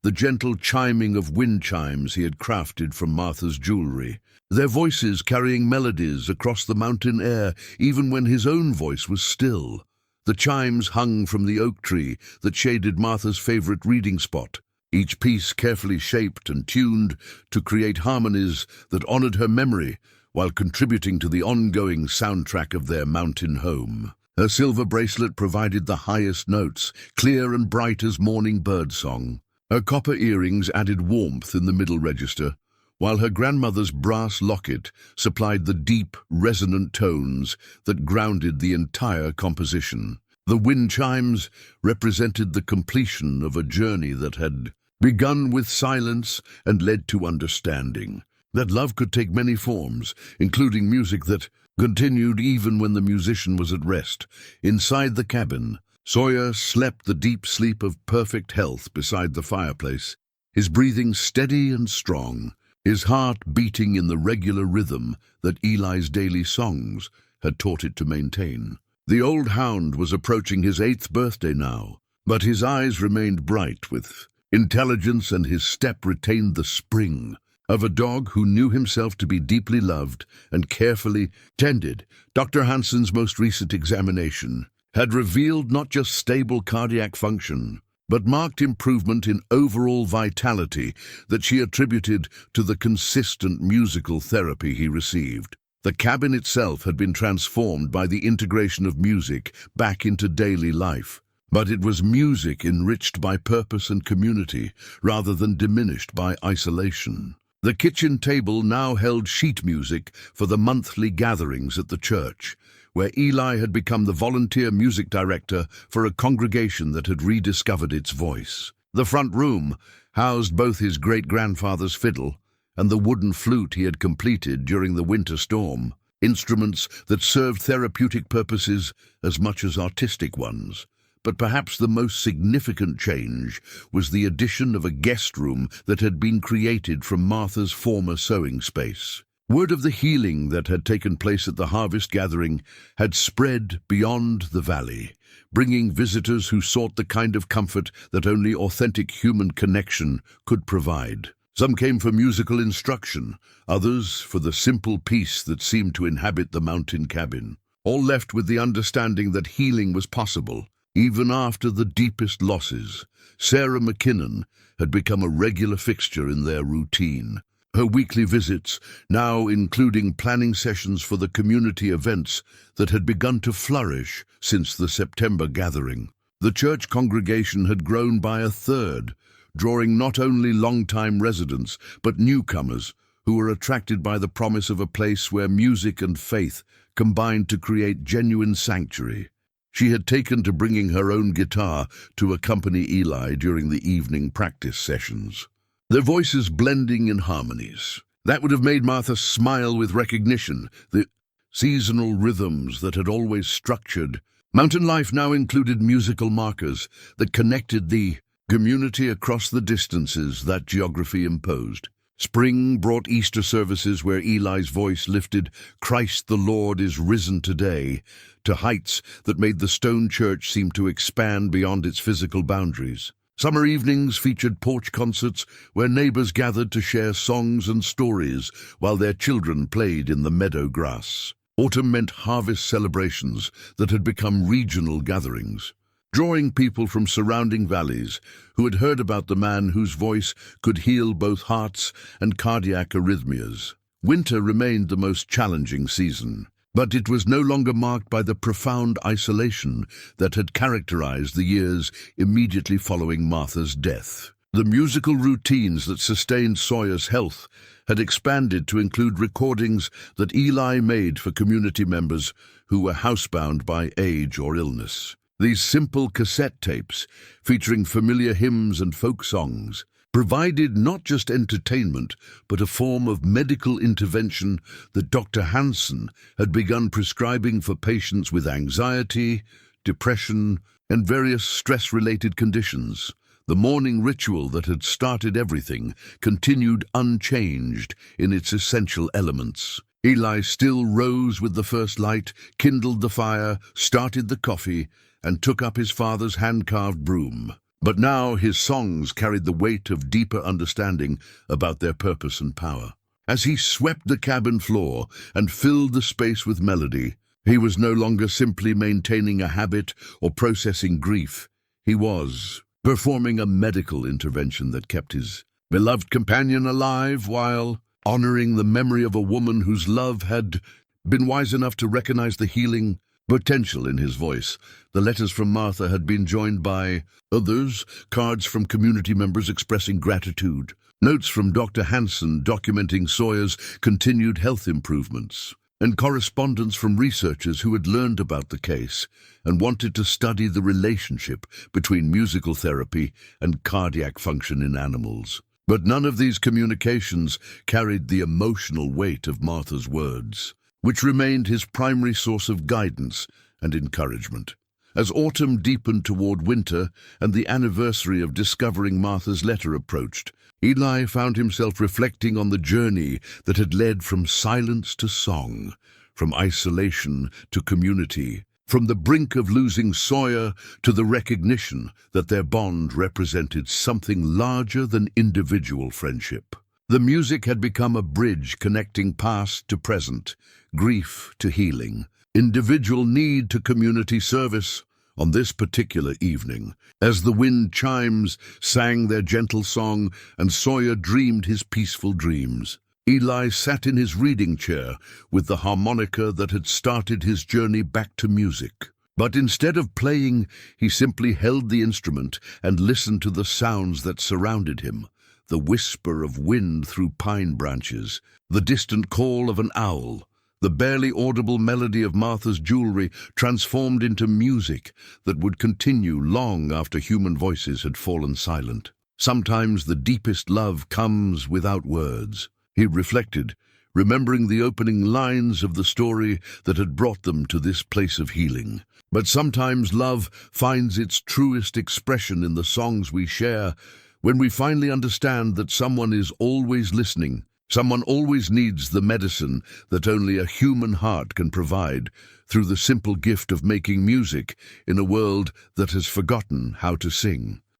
The gentle chiming of wind chimes he had crafted from Martha's jewelry, their voices carrying melodies across the mountain air even when his own voice was still. The chimes hung from the oak tree that shaded Martha's favorite reading spot, each piece carefully shaped and tuned to create harmonies that honored her memory while contributing to the ongoing soundtrack of their mountain home. Her silver bracelet provided the highest notes, clear and bright as morning birdsong. Her copper earrings added warmth in the middle register, while her grandmother's brass locket supplied the deep, resonant tones that grounded the entire composition. The wind chimes represented the completion of a journey that had begun with silence and led to understanding. That love could take many forms, including music that continued even when the musician was at rest. Inside the cabin, Sawyer slept the deep sleep of perfect health beside the fireplace, his breathing steady and strong, his heart beating in the regular rhythm that Eli's daily songs had taught it to maintain. The old hound was approaching his 8th birthday now, but his eyes remained bright with intelligence and his step retained the spring of a dog who knew himself to be deeply loved and carefully tended. Dr. Hansen's most recent examination had revealed not just stable cardiac function, but marked improvement in overall vitality that she attributed to the consistent musical therapy he received. The cabin itself had been transformed by the integration of music back into daily life, but it was music enriched by purpose and community rather than diminished by isolation. The kitchen table now held sheet music for the monthly gatherings at the church, where Eli had become the volunteer music director for a congregation that had rediscovered its voice. The front room housed both his great-grandfather's fiddle and the wooden flute he had completed during the winter storm, instruments that served therapeutic purposes as much as artistic ones. But perhaps the most significant change was the addition of a guest room that had been created from Martha's former sewing space. Word of the healing that had taken place at the harvest gathering had spread beyond the valley, bringing visitors who sought the kind of comfort that only authentic human connection could provide. Some came for musical instruction, others for the simple peace that seemed to inhabit the mountain cabin. All left with the understanding that healing was possible, even after the deepest losses. Sarah McKinnon had become a regular fixture in their routine. Her weekly visits, now including planning sessions for the community events that had begun to flourish since the September gathering. The church congregation had grown by a third, drawing not only long-time residents, but newcomers who were attracted by the promise of a place where music and faith combined to create genuine sanctuary. She had taken to bringing her own guitar to accompany Eli during the evening practice sessions, their voices blending in harmonies that would have made Martha smile with recognition. The seasonal rhythms that had always structured mountain life now included musical markers that connected the community across the distances that geography imposed. Spring brought Easter services where Eli's voice lifted "Christ the Lord is risen today" to heights that made the stone church seem to expand beyond its physical boundaries. Summer evenings featured porch concerts where neighbors gathered to share songs and stories while their children played in the meadow grass. Autumn meant harvest celebrations that had become regional gatherings, drawing people from surrounding valleys who had heard about the man whose voice could heal both hearts and cardiac arrhythmias. Winter remained the most challenging season, but it was no longer marked by the profound isolation that had characterized the years immediately following Martha's death. The musical routines that sustained Sawyer's health had expanded to include recordings that Eli made for community members who were housebound by age or illness. These simple cassette tapes, featuring familiar hymns and folk songs, provided not just entertainment, but a form of medical intervention that Dr. Hansen had begun prescribing for patients with anxiety, depression, and various stress-related conditions. The morning ritual that had started everything continued unchanged in its essential elements. Eli still rose with the first light, kindled the fire, started the coffee, and took up his father's hand-carved broom. But now his songs carried the weight of deeper understanding about their purpose and power. As he swept the cabin floor and filled the space with melody, he was no longer simply maintaining a habit or processing grief. He was performing a medical intervention that kept his beloved companion alive while honoring the memory of a woman whose love had been wise enough to recognize the healing potential in his voice. The letters from Martha had been joined by others, cards from community members expressing gratitude, notes from Dr. Hansen documenting Sawyer's continued health improvements, and correspondence from researchers who had learned about the case and wanted to study the relationship between musical therapy and cardiac function in animals. But none of these communications carried the emotional weight of Martha's words, which remained his primary source of guidance and encouragement. As autumn deepened toward winter and the anniversary of discovering Martha's letter approached, Eli found himself reflecting on the journey that had led from silence to song, from isolation to community, from the brink of losing Sawyer to the recognition that their bond represented something larger than individual friendship. The music had become a bridge connecting past to present, grief to healing, individual need to community service. On this particular evening, as the wind chimes sang their gentle song and Sawyer dreamed his peaceful dreams, Eli sat in his reading chair with the harmonica that had started his journey back to music. But instead of playing, he simply held the instrument and listened to the sounds that surrounded him. The whisper of wind through pine branches, the distant call of an owl, the barely audible melody of Martha's jewelry transformed into music that would continue long after human voices had fallen silent. Sometimes the deepest love comes without words, he reflected, remembering the opening lines of the story that had brought them to this place of healing. But sometimes love finds its truest expression in the songs we share, when we finally understand that someone is always listening. Someone always needs the medicine that only a human heart can provide through the simple gift of making music in a world that has forgotten how to sing.